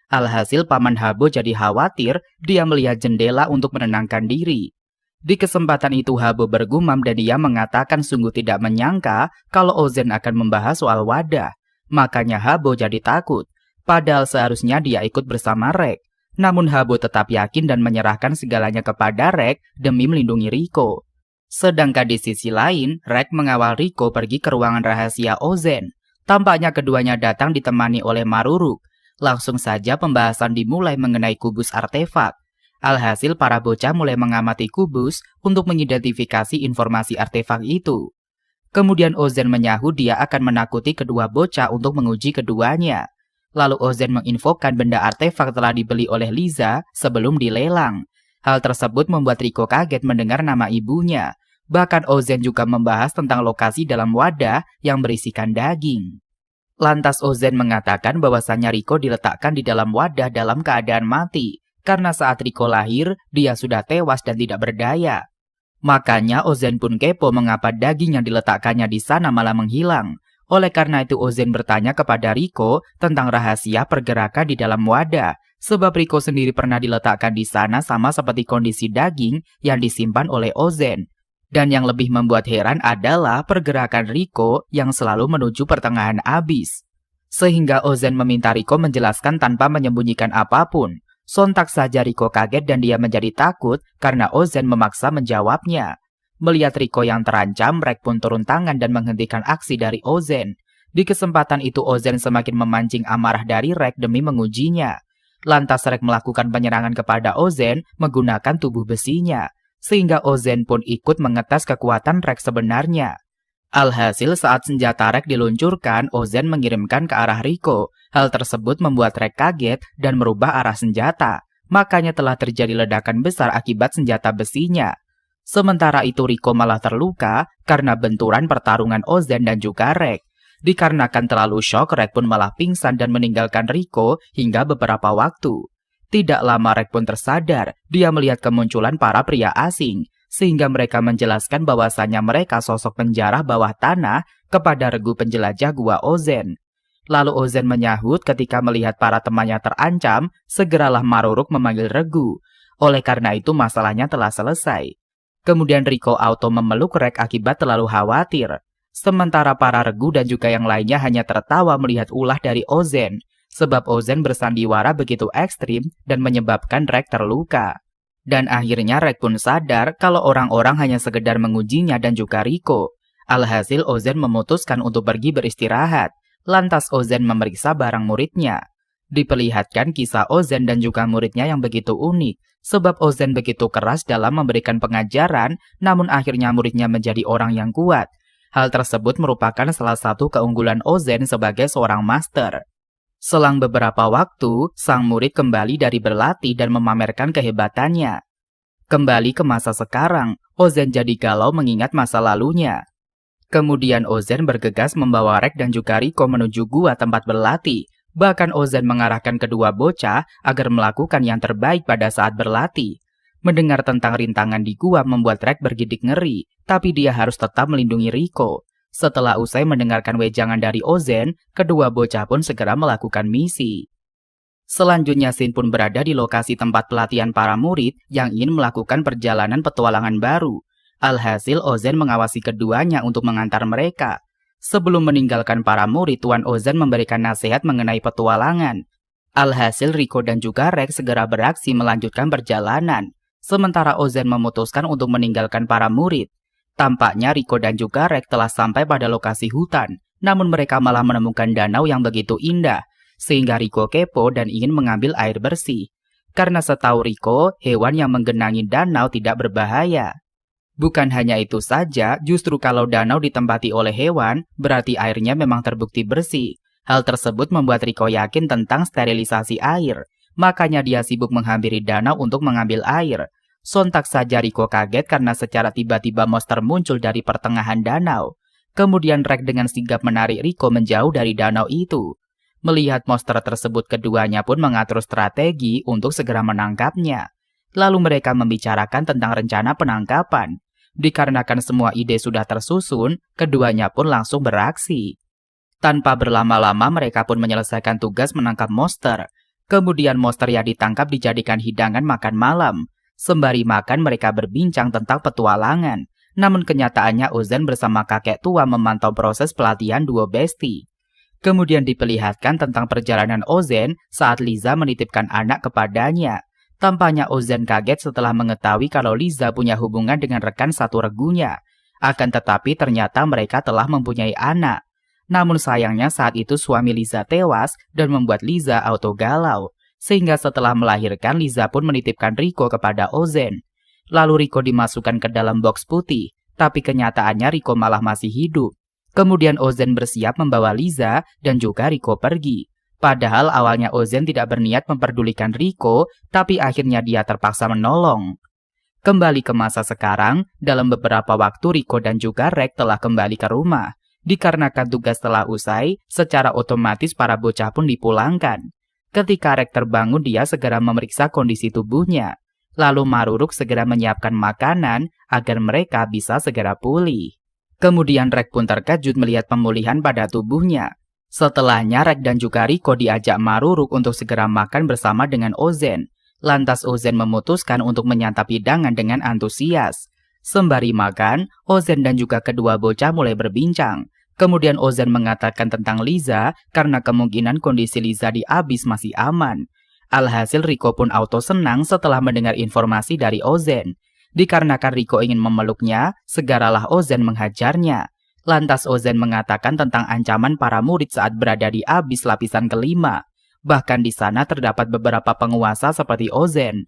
S1: Alhasil Paman Habo jadi khawatir, dia melihat jendela untuk menenangkan diri. Di kesempatan itu Habo bergumam dan dia mengatakan sungguh tidak menyangka kalau Ozen akan membahas soal wadah. Makanya Habo jadi takut, padahal seharusnya dia ikut bersama Rek. Namun Habo tetap yakin dan menyerahkan segalanya kepada Rek demi melindungi Riko. Sedangkan di sisi lain, Rek mengawal Riko pergi ke ruangan rahasia Ozen. Tampaknya keduanya datang ditemani oleh Maruruk. Langsung saja pembahasan dimulai mengenai kubus artefak. Alhasil para bocah mulai mengamati kubus untuk mengidentifikasi informasi artefak itu. Kemudian Ozen menyahut dia akan menakuti kedua bocah untuk menguji keduanya. Lalu Ozen menginfokan benda artefak telah dibeli oleh Liza sebelum dilelang. Hal tersebut membuat Riko kaget mendengar nama ibunya. Bahkan Ozen juga membahas tentang lokasi dalam wadah yang berisikan daging. Lantas Ozen mengatakan bahwasannya Riko diletakkan di dalam wadah dalam keadaan mati. Karena saat Riko lahir, dia sudah tewas dan tidak berdaya. Makanya Ozen pun kepo mengapa daging yang diletakkannya di sana malah menghilang. Oleh karena itu Ozen bertanya kepada Riko tentang rahasia pergerakan di dalam wadah. Sebab Riko sendiri pernah diletakkan di sana sama seperti kondisi daging yang disimpan oleh Ozen. Dan yang lebih membuat heran adalah pergerakan Riko yang selalu menuju pertengahan abis. Sehingga Ozen meminta Riko menjelaskan tanpa menyembunyikan apapun. Sontak saja Riko kaget dan dia menjadi takut karena Ozen memaksa menjawabnya. Melihat Riko yang terancam, Rek pun turun tangan dan menghentikan aksi dari Ozen. Di kesempatan itu Ozen semakin memancing amarah dari Rek demi mengujinya. Lantas Rek melakukan penyerangan kepada Ozen menggunakan tubuh besinya. Sehingga Ozen pun ikut mengetes kekuatan Rek sebenarnya. Alhasil saat senjata Rek diluncurkan, Ozen mengirimkan ke arah Riko. Hal tersebut membuat Rek kaget dan merubah arah senjata. Makanya telah terjadi ledakan besar akibat senjata besinya. Sementara itu Riko malah terluka karena benturan pertarungan Ozen dan juga Rek. Dikarenakan terlalu syok, Rek pun malah pingsan dan meninggalkan Riko hingga beberapa waktu. Tidak lama Rek pun tersadar, dia melihat kemunculan para pria asing. Sehingga mereka menjelaskan bahwasannya mereka sosok penjara bawah tanah kepada regu penjelajah gua Ozen. Lalu Ozen menyahut ketika melihat para temannya terancam, segeralah Maruruk memanggil regu. Oleh karena itu masalahnya telah selesai. Kemudian Riko auto memeluk Rek akibat terlalu khawatir. Sementara para regu dan juga yang lainnya hanya tertawa melihat ulah dari Ozen. Sebab Ozen bersandiwara begitu ekstrim dan menyebabkan Rek terluka. Dan akhirnya Rek pun sadar kalau orang-orang hanya sekedar mengujinya dan juga Riko. Alhasil Ozen memutuskan untuk pergi beristirahat. Lantas Ozen memeriksa barang muridnya. Diperlihatkan kisah Ozen dan juga muridnya yang begitu unik. Sebab Ozen begitu keras dalam memberikan pengajaran, namun akhirnya muridnya menjadi orang yang kuat. Hal tersebut merupakan salah satu keunggulan Ozen sebagai seorang master. Selang beberapa waktu, sang murid kembali dari berlatih dan memamerkan kehebatannya. Kembali ke masa sekarang, Ozen jadi galau mengingat masa lalunya. Kemudian Ozen bergegas membawa Rek dan juga Riko menuju gua tempat berlatih. Bahkan Ozen mengarahkan kedua bocah agar melakukan yang terbaik pada saat berlatih. Mendengar tentang rintangan di gua membuat Rex bergidik ngeri, tapi dia harus tetap melindungi Rico. Setelah usai mendengarkan wejangan dari Ozen, kedua bocah pun segera melakukan misi. Selanjutnya Shin pun berada di lokasi tempat pelatihan para murid yang ingin melakukan perjalanan petualangan baru. Alhasil Ozen mengawasi keduanya untuk mengantar mereka. Sebelum meninggalkan para murid, Tuan Ozen memberikan nasihat mengenai petualangan. Alhasil Rico dan juga Rex segera beraksi melanjutkan perjalanan. Sementara Ozen memutuskan untuk meninggalkan para murid. Tampaknya Rico dan juga Rex telah sampai pada lokasi hutan, namun mereka malah menemukan danau yang begitu indah, sehingga Rico kepo dan ingin mengambil air bersih. Karena setahu Rico, hewan yang menggenangi danau tidak berbahaya. Bukan hanya itu saja, justru kalau danau ditempati oleh hewan, berarti airnya memang terbukti bersih. Hal tersebut membuat Rico yakin tentang sterilisasi air. Makanya dia sibuk menghampiri danau untuk mengambil air. Sontak saja Rico kaget karena secara tiba-tiba monster muncul dari pertengahan danau. Kemudian Rex dengan sigap menarik Rico menjauh dari danau itu. Melihat monster tersebut, keduanya pun mengatur strategi untuk segera menangkapnya. Lalu mereka membicarakan tentang rencana penangkapan. Dikarenakan semua ide sudah tersusun, keduanya pun langsung beraksi. Tanpa berlama-lama mereka pun menyelesaikan tugas menangkap monster. Kemudian monster yang ditangkap dijadikan hidangan makan malam. Sembari makan mereka berbincang tentang petualangan. Namun kenyataannya Ozen bersama kakek tua memantau proses pelatihan duo besti. Kemudian diperlihatkan tentang perjalanan Ozen saat Liza menitipkan anak kepadanya. Tampaknya Ozen kaget setelah mengetahui kalau Liza punya hubungan dengan rekan satu regunya. Akan tetapi ternyata mereka telah mempunyai anak. Namun sayangnya saat itu suami Liza tewas dan membuat Liza auto galau. Sehingga setelah melahirkan Liza pun menitipkan Rico kepada Ozen. Lalu Rico dimasukkan ke dalam box putih, tapi kenyataannya Rico malah masih hidup. Kemudian Ozen bersiap membawa Liza dan juga Rico pergi. Padahal awalnya Ozen tidak berniat memperdulikan Rico, tapi akhirnya dia terpaksa menolong. Kembali ke masa sekarang, dalam beberapa waktu Rico dan juga Rex telah kembali ke rumah. Dikarenakan tugas telah usai, secara otomatis para bocah pun dipulangkan. Ketika Rex terbangun, dia segera memeriksa kondisi tubuhnya. Lalu Maruruk segera menyiapkan makanan agar mereka bisa segera pulih. Kemudian Rex pun terkejut melihat pemulihan pada tubuhnya. Setelahnya Rex dan juga Rico diajak Maruruk untuk segera makan bersama dengan Ozen. Lantas Ozen memutuskan untuk menyantap hidangan dengan antusias. Sembari makan, Ozen dan juga kedua bocah mulai berbincang. Kemudian Ozen mengatakan tentang Liza karena kemungkinan kondisi Liza di Abyss masih aman. Alhasil Rico pun auto senang setelah mendengar informasi dari Ozen. Dikarenakan Rico ingin memeluknya, segeralah Ozen menghajarnya. Lantas Ozen mengatakan tentang ancaman para murid saat berada di Abyss lapisan kelima. Bahkan di sana terdapat beberapa penguasa seperti Ozen.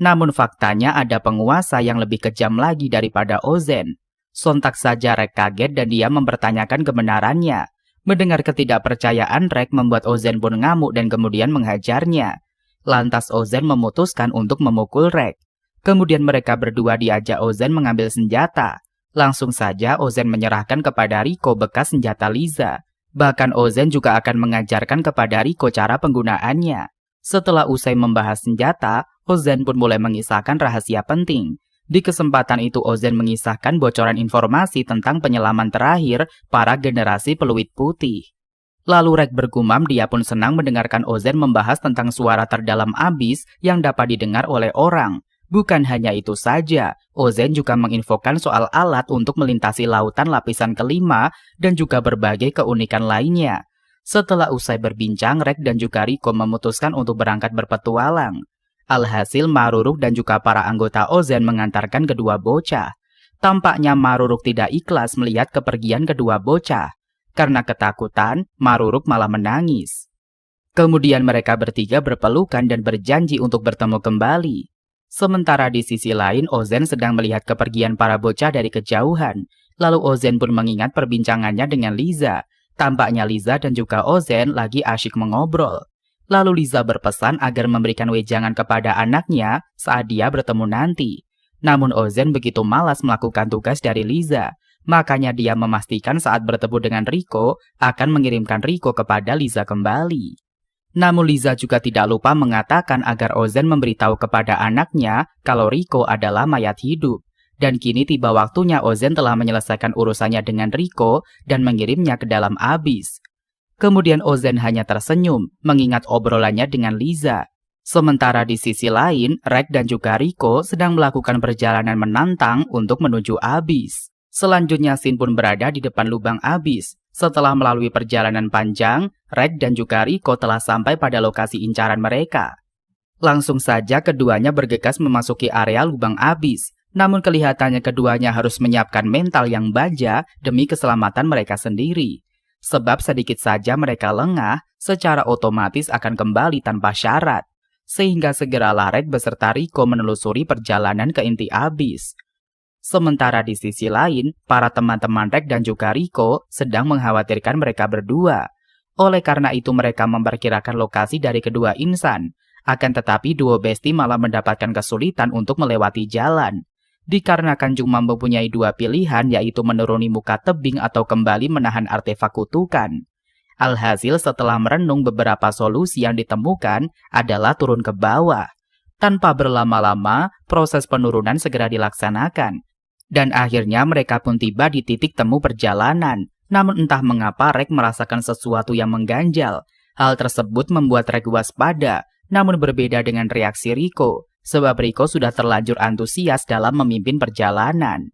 S1: Namun faktanya ada penguasa yang lebih kejam lagi daripada Ozen. Sontak saja Rex kaget dan dia mempertanyakan kebenarannya. Mendengar ketidakpercayaan Rex membuat Ozen pun ngamuk dan kemudian menghajarnya. Lantas Ozen memutuskan untuk memukul Rex. Kemudian mereka berdua diajak Ozen mengambil senjata. Langsung saja Ozen menyerahkan kepada Rico bekas senjata Liza. Bahkan Ozen juga akan mengajarkan kepada Rico cara penggunaannya. Setelah usai membahas senjata, Ozen pun mulai mengisahkan rahasia penting. Di kesempatan itu Ozen mengisahkan bocoran informasi tentang penyelaman terakhir para generasi peluit putih. Lalu Rex bergumam dia pun senang mendengarkan Ozen membahas tentang suara terdalam Abyss yang dapat didengar oleh orang. Bukan hanya itu saja, Ozen juga menginfokan soal alat untuk melintasi lautan lapisan kelima dan juga berbagai keunikan lainnya. Setelah usai berbincang, Rex dan juga Rico memutuskan untuk berangkat berpetualang. Alhasil Maruruk dan juga para anggota Ozen mengantarkan kedua bocah. Tampaknya Maruruk tidak ikhlas melihat kepergian kedua bocah. Karena ketakutan, Maruruk malah menangis. Kemudian mereka bertiga berpelukan dan berjanji untuk bertemu kembali. Sementara di sisi lain, Ozen sedang melihat kepergian para bocah dari kejauhan. Lalu Ozen pun mengingat perbincangannya dengan Liza. Tampaknya Liza dan juga Ozen lagi asyik mengobrol. Lalu Liza berpesan agar memberikan wejangan kepada anaknya saat dia bertemu nanti. Namun Ozen begitu malas melakukan tugas dari Liza. Makanya dia memastikan saat bertemu dengan Rico akan mengirimkan Rico kepada Liza kembali. Namun Liza juga tidak lupa mengatakan agar Ozen memberitahu kepada anaknya kalau Riko adalah mayat hidup. Dan kini tiba waktunya Ozen telah menyelesaikan urusannya dengan Riko dan mengirimnya ke dalam abyss. Kemudian Ozen hanya tersenyum mengingat obrolannya dengan Liza. Sementara di sisi lain, Rek dan juga Riko sedang melakukan perjalanan menantang untuk menuju abyss. Selanjutnya Shin pun berada di depan lubang abyss. Setelah melalui perjalanan panjang, Rek dan juga Riko telah sampai pada lokasi incaran mereka. Langsung saja keduanya bergegas memasuki area lubang abyss. Namun kelihatannya keduanya harus menyiapkan mental yang baja demi keselamatan mereka sendiri. Sebab sedikit saja mereka lengah, secara otomatis akan kembali tanpa syarat. Sehingga segeralah Rek beserta Riko menelusuri perjalanan ke inti abyss. Sementara di sisi lain, para teman-teman Rek dan juga Riko sedang mengkhawatirkan mereka berdua. Oleh karena itu mereka memperkirakan lokasi dari kedua insan. Akan tetapi duo besti malah mendapatkan kesulitan untuk melewati jalan. Dikarenakan cuma mempunyai dua pilihan, yaitu menuruni muka tebing atau kembali menahan artefak kutukan. Alhasil setelah merenung, beberapa solusi yang ditemukan adalah turun ke bawah. Tanpa berlama-lama, proses penurunan segera dilaksanakan. Dan akhirnya mereka pun tiba di titik temu perjalanan. Namun entah mengapa Rek merasakan sesuatu yang mengganjal. Hal tersebut membuat Rek waspada, namun berbeda dengan reaksi Riko. Sebab Riko sudah terlanjur antusias dalam memimpin perjalanan.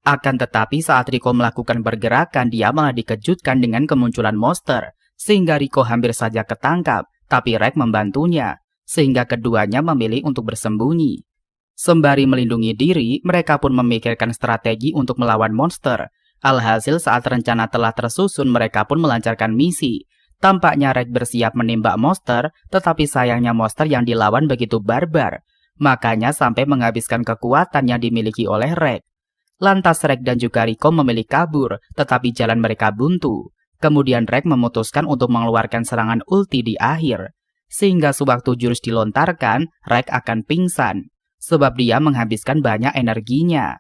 S1: Akan tetapi saat Riko melakukan pergerakan, dia malah dikejutkan dengan kemunculan monster. Sehingga Riko hampir saja ketangkap, tapi Rek membantunya. Sehingga keduanya memilih untuk bersembunyi. Sembari melindungi diri, mereka pun memikirkan strategi untuk melawan monster. Alhasil saat rencana telah tersusun, mereka pun melancarkan misi. Tampaknya Rek bersiap menembak monster, tetapi sayangnya monster yang dilawan begitu barbar. Makanya sampai menghabiskan kekuatan yang dimiliki oleh Rek. Lantas Rek dan juga Riko memilih kabur, tetapi jalan mereka buntu. Kemudian Rek memutuskan untuk mengeluarkan serangan ulti di akhir. Sehingga sewaktu jurus dilontarkan, Rek akan pingsan. Sebab dia menghabiskan banyak energinya.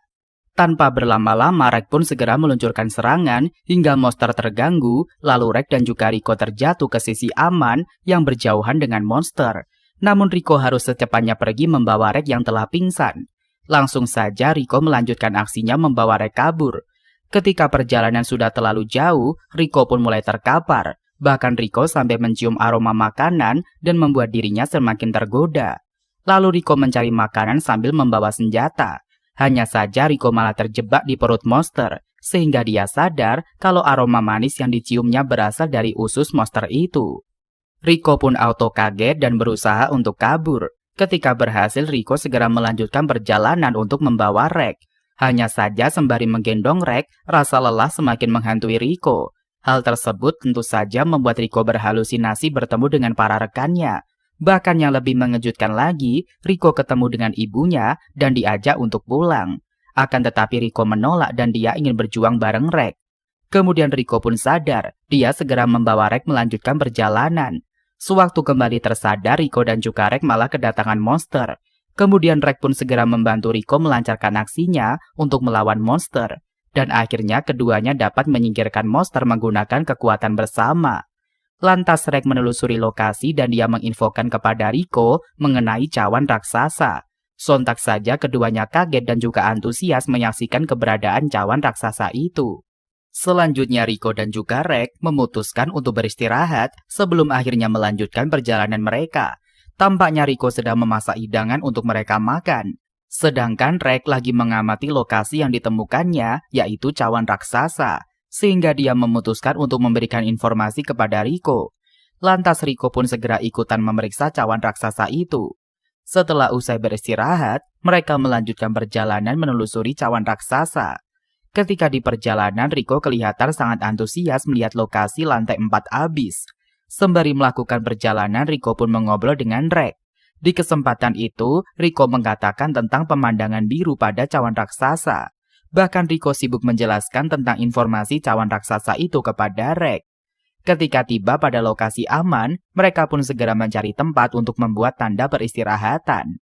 S1: Tanpa berlama-lama, Rek pun segera meluncurkan serangan hingga monster terganggu, lalu Rek dan juga Riko terjatuh ke sisi aman yang berjauhan dengan monster. Namun Riko harus secepatnya pergi membawa Rek yang telah pingsan. Langsung saja Riko melanjutkan aksinya membawa Rek kabur. Ketika perjalanan sudah terlalu jauh, Riko pun mulai terkapar. Bahkan Riko sampai mencium aroma makanan dan membuat dirinya semakin tergoda. Lalu Riko mencari makanan sambil membawa senjata. Hanya saja Riko malah terjebak di perut monster, sehingga dia sadar kalau aroma manis yang diciumnya berasal dari usus monster itu. Riko pun auto kaget dan berusaha untuk kabur. Ketika berhasil, Riko segera melanjutkan perjalanan untuk membawa Rek. Hanya saja sembari menggendong Rek, rasa lelah semakin menghantui Riko. Hal tersebut tentu saja membuat Riko berhalusinasi bertemu dengan para rekannya. Bahkan yang lebih mengejutkan lagi, Riko ketemu dengan ibunya dan diajak untuk pulang. Akan tetapi Riko menolak dan dia ingin berjuang bareng Rek. Kemudian Riko pun sadar, dia segera membawa Rek melanjutkan perjalanan. Sewaktu kembali tersadar, Riko dan juga Rek malah kedatangan monster. Kemudian Rek pun segera membantu Riko melancarkan aksinya untuk melawan monster. Dan akhirnya keduanya dapat menyingkirkan monster menggunakan kekuatan bersama. Lantas Rek menelusuri lokasi dan dia menginfokan kepada Riko mengenai cawan raksasa. Sontak saja keduanya kaget dan juga antusias menyaksikan keberadaan cawan raksasa itu. Selanjutnya Riko dan juga Rek memutuskan untuk beristirahat sebelum akhirnya melanjutkan perjalanan mereka. Tampaknya Riko sedang memasak hidangan untuk mereka makan. Sedangkan Rek lagi mengamati lokasi yang ditemukannya, yaitu cawan raksasa. Sehingga dia memutuskan untuk memberikan informasi kepada Riko. Lantas Riko pun segera ikutan memeriksa cawan raksasa itu. Setelah usai beristirahat, mereka melanjutkan perjalanan menelusuri cawan raksasa. Ketika di perjalanan, Riko kelihatan sangat antusias melihat lokasi lantai 4 abyss. Sembari melakukan perjalanan, Riko pun mengobrol dengan Rek. Di kesempatan itu, Riko mengatakan tentang pemandangan biru pada cawan raksasa. Bahkan Riko sibuk menjelaskan tentang informasi cawan raksasa itu kepada Rek. Ketika tiba pada lokasi aman, mereka pun segera mencari tempat untuk membuat tanda peristirahatan.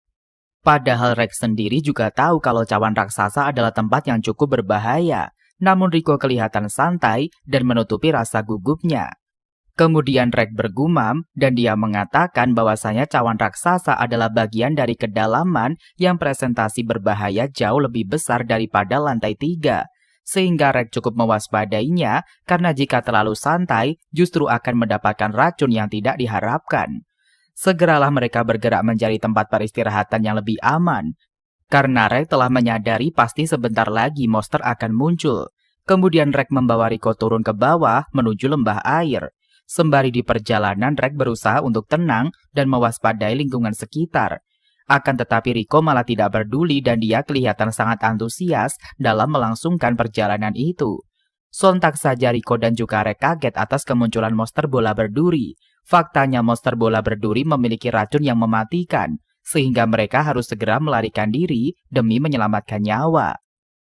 S1: Padahal Rek sendiri juga tahu kalau cawan raksasa adalah tempat yang cukup berbahaya. Namun Riko kelihatan santai dan menutupi rasa gugupnya. Kemudian Rek bergumam dan dia mengatakan bahwasanya cawan raksasa adalah bagian dari kedalaman yang presentasi berbahaya jauh lebih besar daripada lantai 3. Sehingga Rek cukup mewaspadainya karena jika terlalu santai justru akan mendapatkan racun yang tidak diharapkan. Segeralah mereka bergerak mencari tempat peristirahatan yang lebih aman. Karena Rek telah menyadari pasti sebentar lagi monster akan muncul. Kemudian Rek membawa Rico turun ke bawah menuju lembah air. Sembari di perjalanan, Rek berusaha untuk tenang dan mewaspadai lingkungan sekitar. Akan tetapi Rico malah tidak peduli dan dia kelihatan sangat antusias dalam melangsungkan perjalanan itu. Sontak saja Rico dan juga Rek kaget atas kemunculan monster bola berduri. Faktanya monster bola berduri memiliki racun yang mematikan, sehingga mereka harus segera melarikan diri demi menyelamatkan nyawa.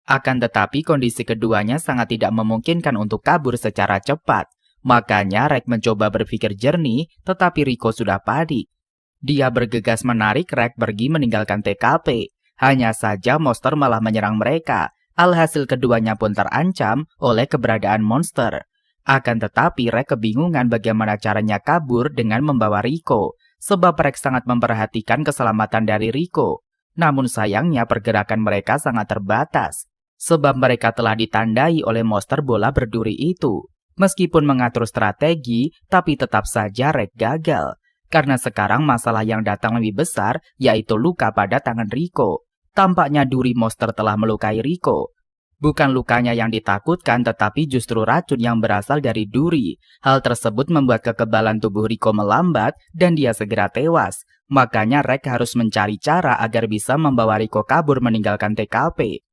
S1: Akan tetapi kondisi keduanya sangat tidak memungkinkan untuk kabur secara cepat. Makanya Rek mencoba berpikir jernih, tetapi Rico sudah panik. Dia bergegas menarik Rek pergi meninggalkan TKP. Hanya saja monster malah menyerang mereka. Alhasil keduanya pun terancam oleh keberadaan monster. Akan tetapi Rek kebingungan bagaimana caranya kabur dengan membawa Rico. Sebab Rek sangat memperhatikan keselamatan dari Rico. Namun sayangnya pergerakan mereka sangat terbatas. Sebab mereka telah ditandai oleh monster bola berduri itu. Meskipun mengatur strategi, tapi tetap saja Rek gagal. Karena sekarang masalah yang datang lebih besar, yaitu luka pada tangan Rico. Tampaknya duri monster telah melukai Rico. Bukan lukanya yang ditakutkan, tetapi justru racun yang berasal dari duri. Hal tersebut membuat kekebalan tubuh Rico melambat dan dia segera tewas. Makanya Rek harus mencari cara agar bisa membawa Rico kabur meninggalkan TKP.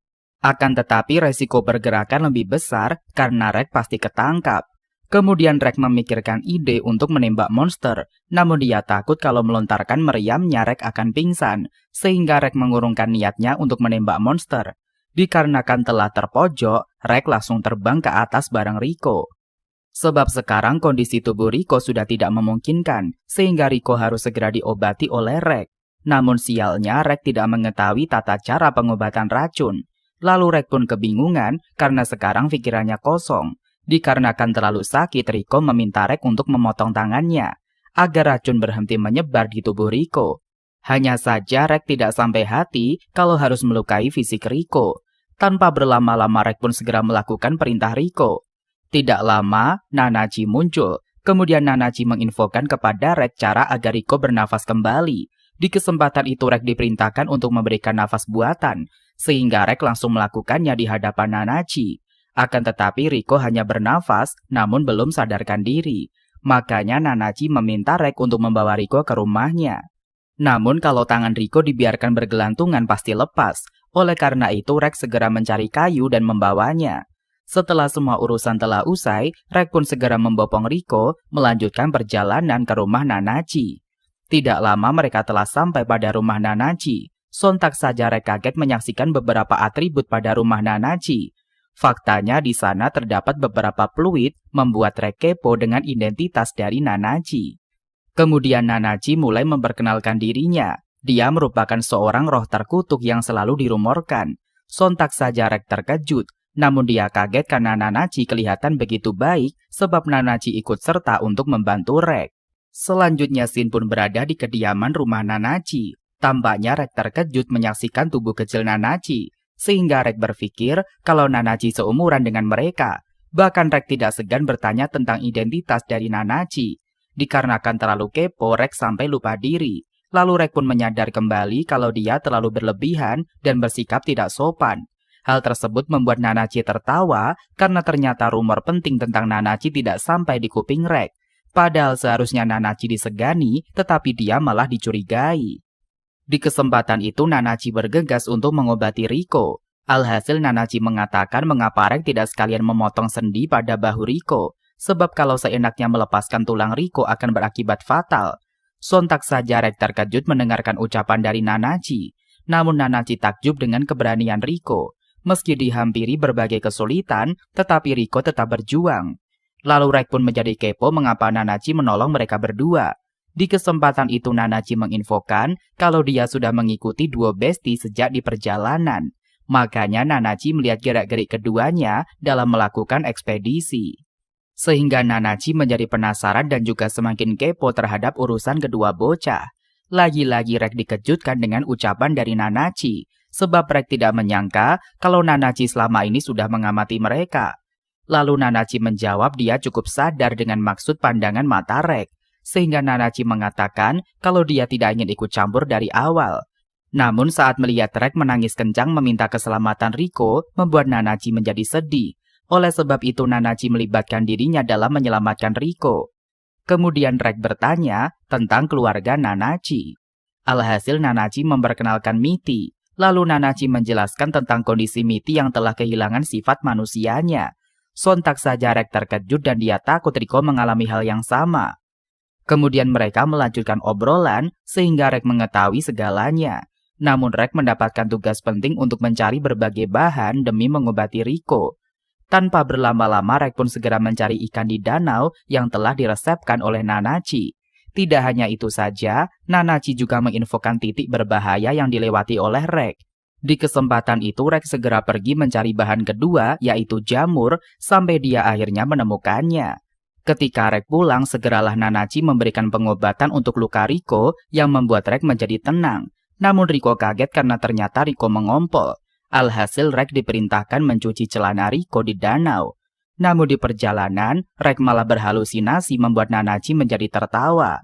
S1: Akan tetapi resiko pergerakan lebih besar karena Rek pasti ketangkap. Kemudian Rek memikirkan ide untuk menembak monster, namun dia takut kalau melontarkan meriamnya Rek akan pingsan, sehingga Rek mengurungkan niatnya untuk menembak monster. Dikarenakan telah terpojok, Rek langsung terbang ke atas bareng Rico. Sebab sekarang kondisi tubuh Rico sudah tidak memungkinkan, sehingga Rico harus segera diobati oleh Rek. Namun sialnya Rek tidak mengetahui tata cara pengobatan racun. Lalu Rek pun kebingungan karena sekarang pikirannya kosong. Dikarenakan terlalu sakit, Rico meminta Rek untuk memotong tangannya agar racun berhenti menyebar di tubuh Rico. Hanya saja Rek tidak sampai hati kalau harus melukai fisik Rico. Tanpa berlama-lama Rek pun segera melakukan perintah Rico. Tidak lama, Nanachi muncul. Kemudian Nanachi menginfokan kepada Rek cara agar Rico bernafas kembali. Di kesempatan itu Rek diperintahkan untuk memberikan nafas buatan. Sehingga Rek langsung melakukannya di hadapan Nanachi. Akan tetapi Rico hanya bernafas, namun belum sadarkan diri. Makanya Nanachi meminta Rek untuk membawa Rico ke rumahnya. Namun kalau tangan Rico dibiarkan bergelantungan pasti lepas. Oleh karena itu Rek segera mencari kayu dan membawanya. Setelah semua urusan telah usai, Rek pun segera membopong Rico melanjutkan perjalanan ke rumah Nanachi. Tidak lama mereka telah sampai pada rumah Nanachi. Sontak saja Rek kaget menyaksikan beberapa atribut pada rumah Nanachi. Faktanya di sana terdapat beberapa fluid membuat Rek kepo dengan identitas dari Nanachi. Kemudian Nanachi mulai memperkenalkan dirinya. Dia merupakan seorang roh terkutuk yang selalu dirumorkan. Sontak saja Rek terkejut, namun dia kaget karena Nanachi kelihatan begitu baik sebab Nanachi ikut serta untuk membantu Rek. Selanjutnya Shin pun berada di kediaman rumah Nanachi. Tampaknya Rek terkejut menyaksikan tubuh kecil Nanachi, sehingga Rek berpikir kalau Nanachi seumuran dengan mereka. Bahkan Rek tidak segan bertanya tentang identitas dari Nanachi. Dikarenakan terlalu kepo, Rek sampai lupa diri. Lalu Rek pun menyadar kembali kalau dia terlalu berlebihan dan bersikap tidak sopan. Hal tersebut membuat Nanachi tertawa karena ternyata rumor penting tentang Nanachi tidak sampai di kuping Rek. Padahal seharusnya Nanachi disegani, tetapi dia malah dicurigai. Di kesempatan itu Nanachi bergegas untuk mengobati Rico. Alhasil Nanachi mengatakan mengapa Rek tidak sekalian memotong sendi pada bahu Rico. Sebab kalau seenaknya melepaskan tulang Rico akan berakibat fatal. Sontak saja Rek terkejut mendengarkan ucapan dari Nanachi. Namun Nanachi takjub dengan keberanian Rico. Meski dihampiri berbagai kesulitan, tetapi Rico tetap berjuang. Lalu Rek pun menjadi kepo mengapa Nanachi menolong mereka berdua. Di kesempatan itu Nanachi menginfokan kalau dia sudah mengikuti duo bestie sejak di perjalanan. Makanya Nanachi melihat gerak-gerik keduanya dalam melakukan ekspedisi. Sehingga Nanachi menjadi penasaran dan juga semakin kepo terhadap urusan kedua bocah. Lagi-lagi Rek dikejutkan dengan ucapan dari Nanachi, sebab Rek tidak menyangka kalau Nanachi selama ini sudah mengamati mereka. Lalu Nanachi menjawab dia cukup sadar dengan maksud pandangan mata Rek, sehingga Nanachi mengatakan kalau dia tidak ingin ikut campur dari awal. Namun saat melihat Rek menangis kencang meminta keselamatan Riko, membuat Nanachi menjadi sedih. Oleh sebab itu Nanachi melibatkan dirinya dalam menyelamatkan Riko. Kemudian Rek bertanya tentang keluarga Nanachi. Alhasil Nanachi memperkenalkan Mitty. Lalu Nanachi menjelaskan tentang kondisi Mitty yang telah kehilangan sifat manusianya. Sontak saja Rek terkejut dan dia takut Riko mengalami hal yang sama. Kemudian mereka melanjutkan obrolan sehingga Rek mengetahui segalanya. Namun Rek mendapatkan tugas penting untuk mencari berbagai bahan demi mengobati Riko. Tanpa berlama-lama Rek pun segera mencari ikan di danau yang telah diresepkan oleh Nanachi. Tidak hanya itu saja, Nanachi juga menginfokan titik berbahaya yang dilewati oleh Rek. Di kesempatan itu Rek segera pergi mencari bahan kedua yaitu jamur sampai dia akhirnya menemukannya. Ketika Rek pulang, segeralah Nanachi memberikan pengobatan untuk luka Riko yang membuat Rek menjadi tenang. Namun Riko kaget karena ternyata Riko mengompol. Alhasil Rek diperintahkan mencuci celana Riko di danau. Namun di perjalanan, Rek malah berhalusinasi membuat Nanachi menjadi tertawa.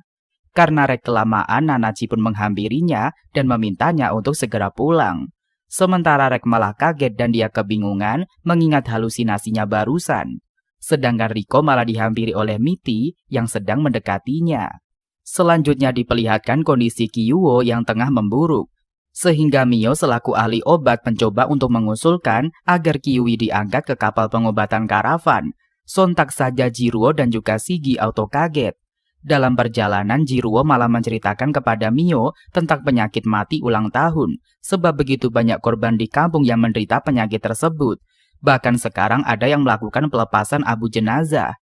S1: Karena Rek kelamaan, Nanachi pun menghampirinya dan memintanya untuk segera pulang. Sementara Rek malah kaget dan dia kebingungan mengingat halusinasinya barusan. Sedangkan Riko malah dihampiri oleh Mitty yang sedang mendekatinya. Selanjutnya diperlihatkan kondisi Kyuuo yang tengah memburuk. Sehingga Mio selaku ahli obat mencoba untuk mengusulkan agar Kiwi diangkat ke kapal pengobatan karavan. Sontak saja Jiruo dan juga Shigi auto kaget. Dalam perjalanan Jiruo malah menceritakan kepada Mio tentang penyakit mati ulang tahun. Sebab begitu banyak korban di kampung yang menderita penyakit tersebut. Bahkan sekarang ada yang melakukan pelepasan abu jenazah.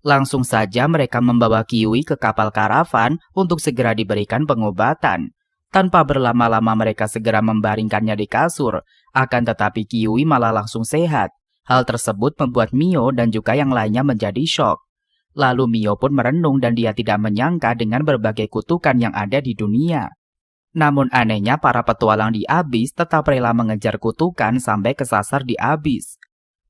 S1: Langsung saja mereka membawa Kiwi ke kapal karavan untuk segera diberikan pengobatan. Tanpa berlama-lama mereka segera membaringkannya di kasur, akan tetapi Kiwi malah langsung sehat. Hal tersebut membuat Mio dan juga yang lainnya menjadi syok. Lalu Mio pun merenung dan dia tidak menyangka dengan berbagai kutukan yang ada di dunia. Namun anehnya para petualang di Abyss tetap rela mengejar kutukan sampai kesasar di Abyss.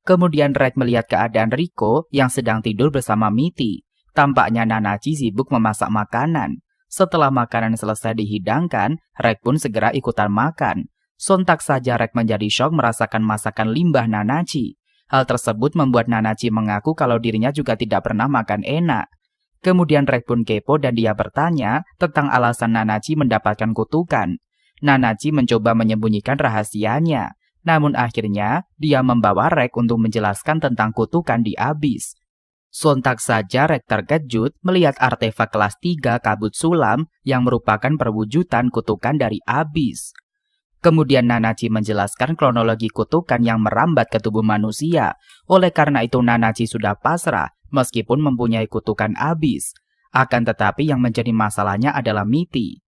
S1: Kemudian Rek melihat keadaan Riko yang sedang tidur bersama Mitty. Tampaknya Nanachi sibuk memasak makanan. Setelah makanan selesai dihidangkan, Rek pun segera ikutan makan. Sontak saja Rek menjadi syok merasakan masakan limbah Nanachi. Hal tersebut membuat Nanachi mengaku kalau dirinya juga tidak pernah makan enak. Kemudian Rek pun kepo dan dia bertanya tentang alasan Nanachi mendapatkan kutukan. Nanachi mencoba menyembunyikan rahasianya. Namun akhirnya dia membawa Rek untuk menjelaskan tentang kutukan di Abyss. Sontak saja Rek terkejut melihat artefak kelas 3 kabut sulam yang merupakan perwujudan kutukan dari Abyss. Kemudian Nanachi menjelaskan kronologi kutukan yang merambat ke tubuh manusia. Oleh karena itu Nanachi sudah pasrah meskipun mempunyai kutukan Abyss. Akan tetapi yang menjadi masalahnya adalah Mitty.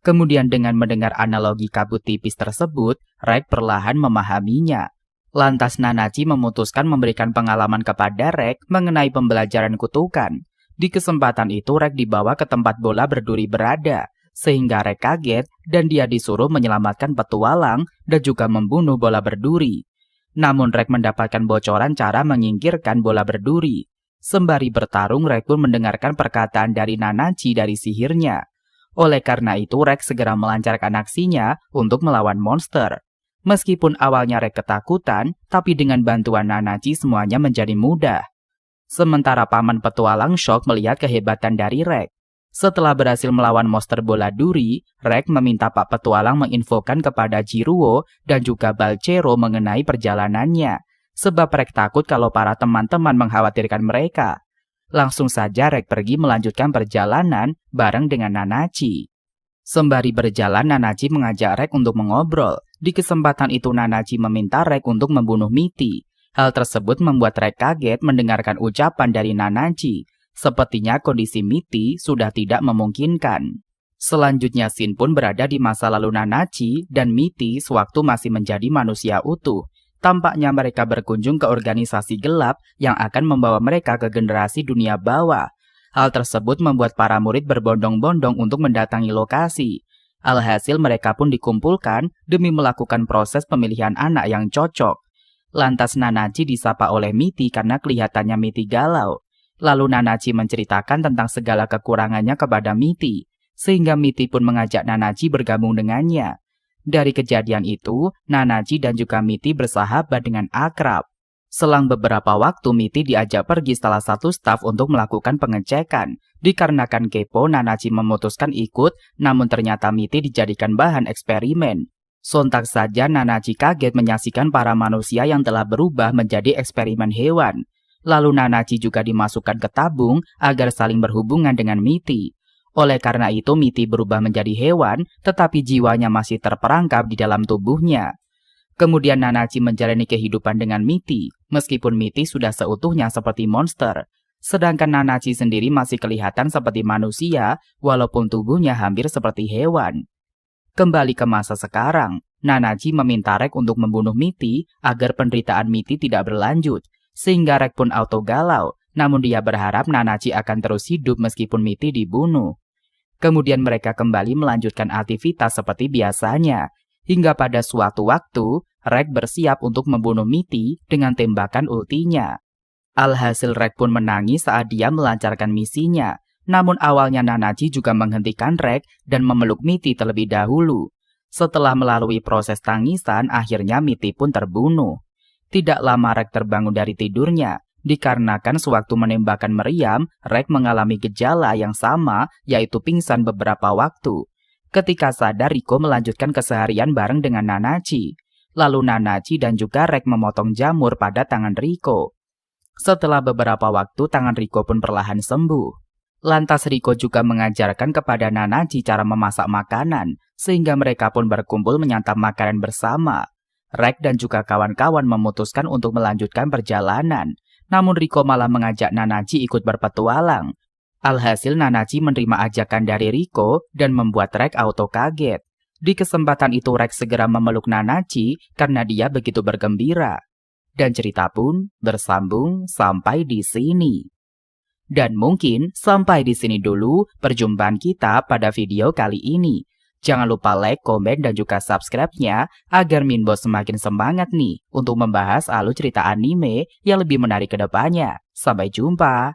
S1: Kemudian dengan mendengar analogi kabut tipis tersebut, Rek perlahan memahaminya. Lantas Nanachi memutuskan memberikan pengalaman kepada Rek mengenai pembelajaran kutukan. Di kesempatan itu Rek dibawa ke tempat bola berduri berada, sehingga Rek kaget dan dia disuruh menyelamatkan petualang dan juga membunuh bola berduri. Namun Rek mendapatkan bocoran cara menyingkirkan bola berduri. Sembari bertarung Rek pun mendengarkan perkataan dari Nanachi dari sihirnya. Oleh karena itu Rek segera melancarkan aksinya untuk melawan monster. Meskipun awalnya Rek ketakutan, tapi dengan bantuan Nanachi semuanya menjadi mudah. Sementara paman petualang syok melihat kehebatan dari Rek. Setelah berhasil melawan monster bola duri, Rek meminta Pak Petualang menginfokan kepada Jiruo dan juga Balcero mengenai perjalanannya. Sebab Rek takut kalau para teman-teman mengkhawatirkan mereka. Langsung saja Rek pergi melanjutkan perjalanan bareng dengan Nanachi. Sembari berjalan, Nanachi mengajak Rek untuk mengobrol. Di kesempatan itu Nanachi meminta Rek untuk membunuh Mitty. Hal tersebut membuat Rek kaget mendengarkan ucapan dari Nanachi. Sepertinya kondisi Mitty sudah tidak memungkinkan. Selanjutnya Shin pun berada di masa lalu Nanachi dan Mitty sewaktu masih menjadi manusia utuh. Tampaknya mereka berkunjung ke organisasi gelap yang akan membawa mereka ke generasi dunia bawah. Hal tersebut membuat para murid berbondong-bondong untuk mendatangi lokasi. Alhasil mereka pun dikumpulkan demi melakukan proses pemilihan anak yang cocok. Lantas Nanachi disapa oleh Mitty karena kelihatannya Mitty galau. Lalu Nanachi menceritakan tentang segala kekurangannya kepada Mitty, sehingga Mitty pun mengajak Nanachi bergabung dengannya. Dari kejadian itu, Nanachi dan juga Mitty bersahabat dengan akrab. Selang beberapa waktu, Mitty diajak pergi salah satu staf untuk melakukan pengecekan. Dikarenakan kepo, Nanachi memutuskan ikut, namun ternyata Mitty dijadikan bahan eksperimen. Sontak saja Nanachi kaget menyaksikan para manusia yang telah berubah menjadi eksperimen hewan. Lalu Nanachi juga dimasukkan ke tabung agar saling berhubungan dengan Mitty. Oleh karena itu Mitty berubah menjadi hewan, tetapi jiwanya masih terperangkap di dalam tubuhnya. Kemudian Nanachi menjalani kehidupan dengan Mitty, meskipun Mitty sudah seutuhnya seperti monster. Sedangkan Nanachi sendiri masih kelihatan seperti manusia, walaupun tubuhnya hampir seperti hewan. Kembali ke masa sekarang, Nanachi meminta Rek untuk membunuh Mitty agar penderitaan Mitty tidak berlanjut, sehingga Rek pun auto galau, namun dia berharap Nanachi akan terus hidup meskipun Mitty dibunuh. Kemudian mereka kembali melanjutkan aktivitas seperti biasanya, hingga pada suatu waktu, Rek bersiap untuk membunuh Mitty dengan tembakan ultinya. Alhasil Rek pun menangis saat dia melancarkan misinya, namun awalnya Nanachi juga menghentikan Rek dan memeluk Mitty terlebih dahulu. Setelah melalui proses tangisan, akhirnya Mitty pun terbunuh. Tidak lama Rek terbangun dari tidurnya, dikarenakan sewaktu menembakkan meriam, Rek mengalami gejala yang sama, yaitu pingsan beberapa waktu. Ketika sadar, Riko melanjutkan keseharian bareng dengan Nanachi. Lalu Nanachi dan juga Rek memotong jamur pada tangan Riko. Setelah beberapa waktu, tangan Riko pun perlahan sembuh. Lantas Riko juga mengajarkan kepada Nanachi cara memasak makanan, sehingga mereka pun berkumpul menyantap makanan bersama. Rek dan juga kawan-kawan memutuskan untuk melanjutkan perjalanan. Namun Riko malah mengajak Nanachi ikut berpetualang. Alhasil Nanachi menerima ajakan dari Riko dan membuat Rek auto kaget. Di kesempatan itu Rek segera memeluk Nanachi karena dia begitu bergembira. Dan cerita pun bersambung sampai di sini. Dan mungkin sampai di sini dulu perjumpaan kita pada video kali ini. Jangan lupa like, komen, dan juga subscribe-nya agar Minbos semakin semangat nih untuk membahas alur cerita anime yang lebih menarik ke depannya. Sampai jumpa!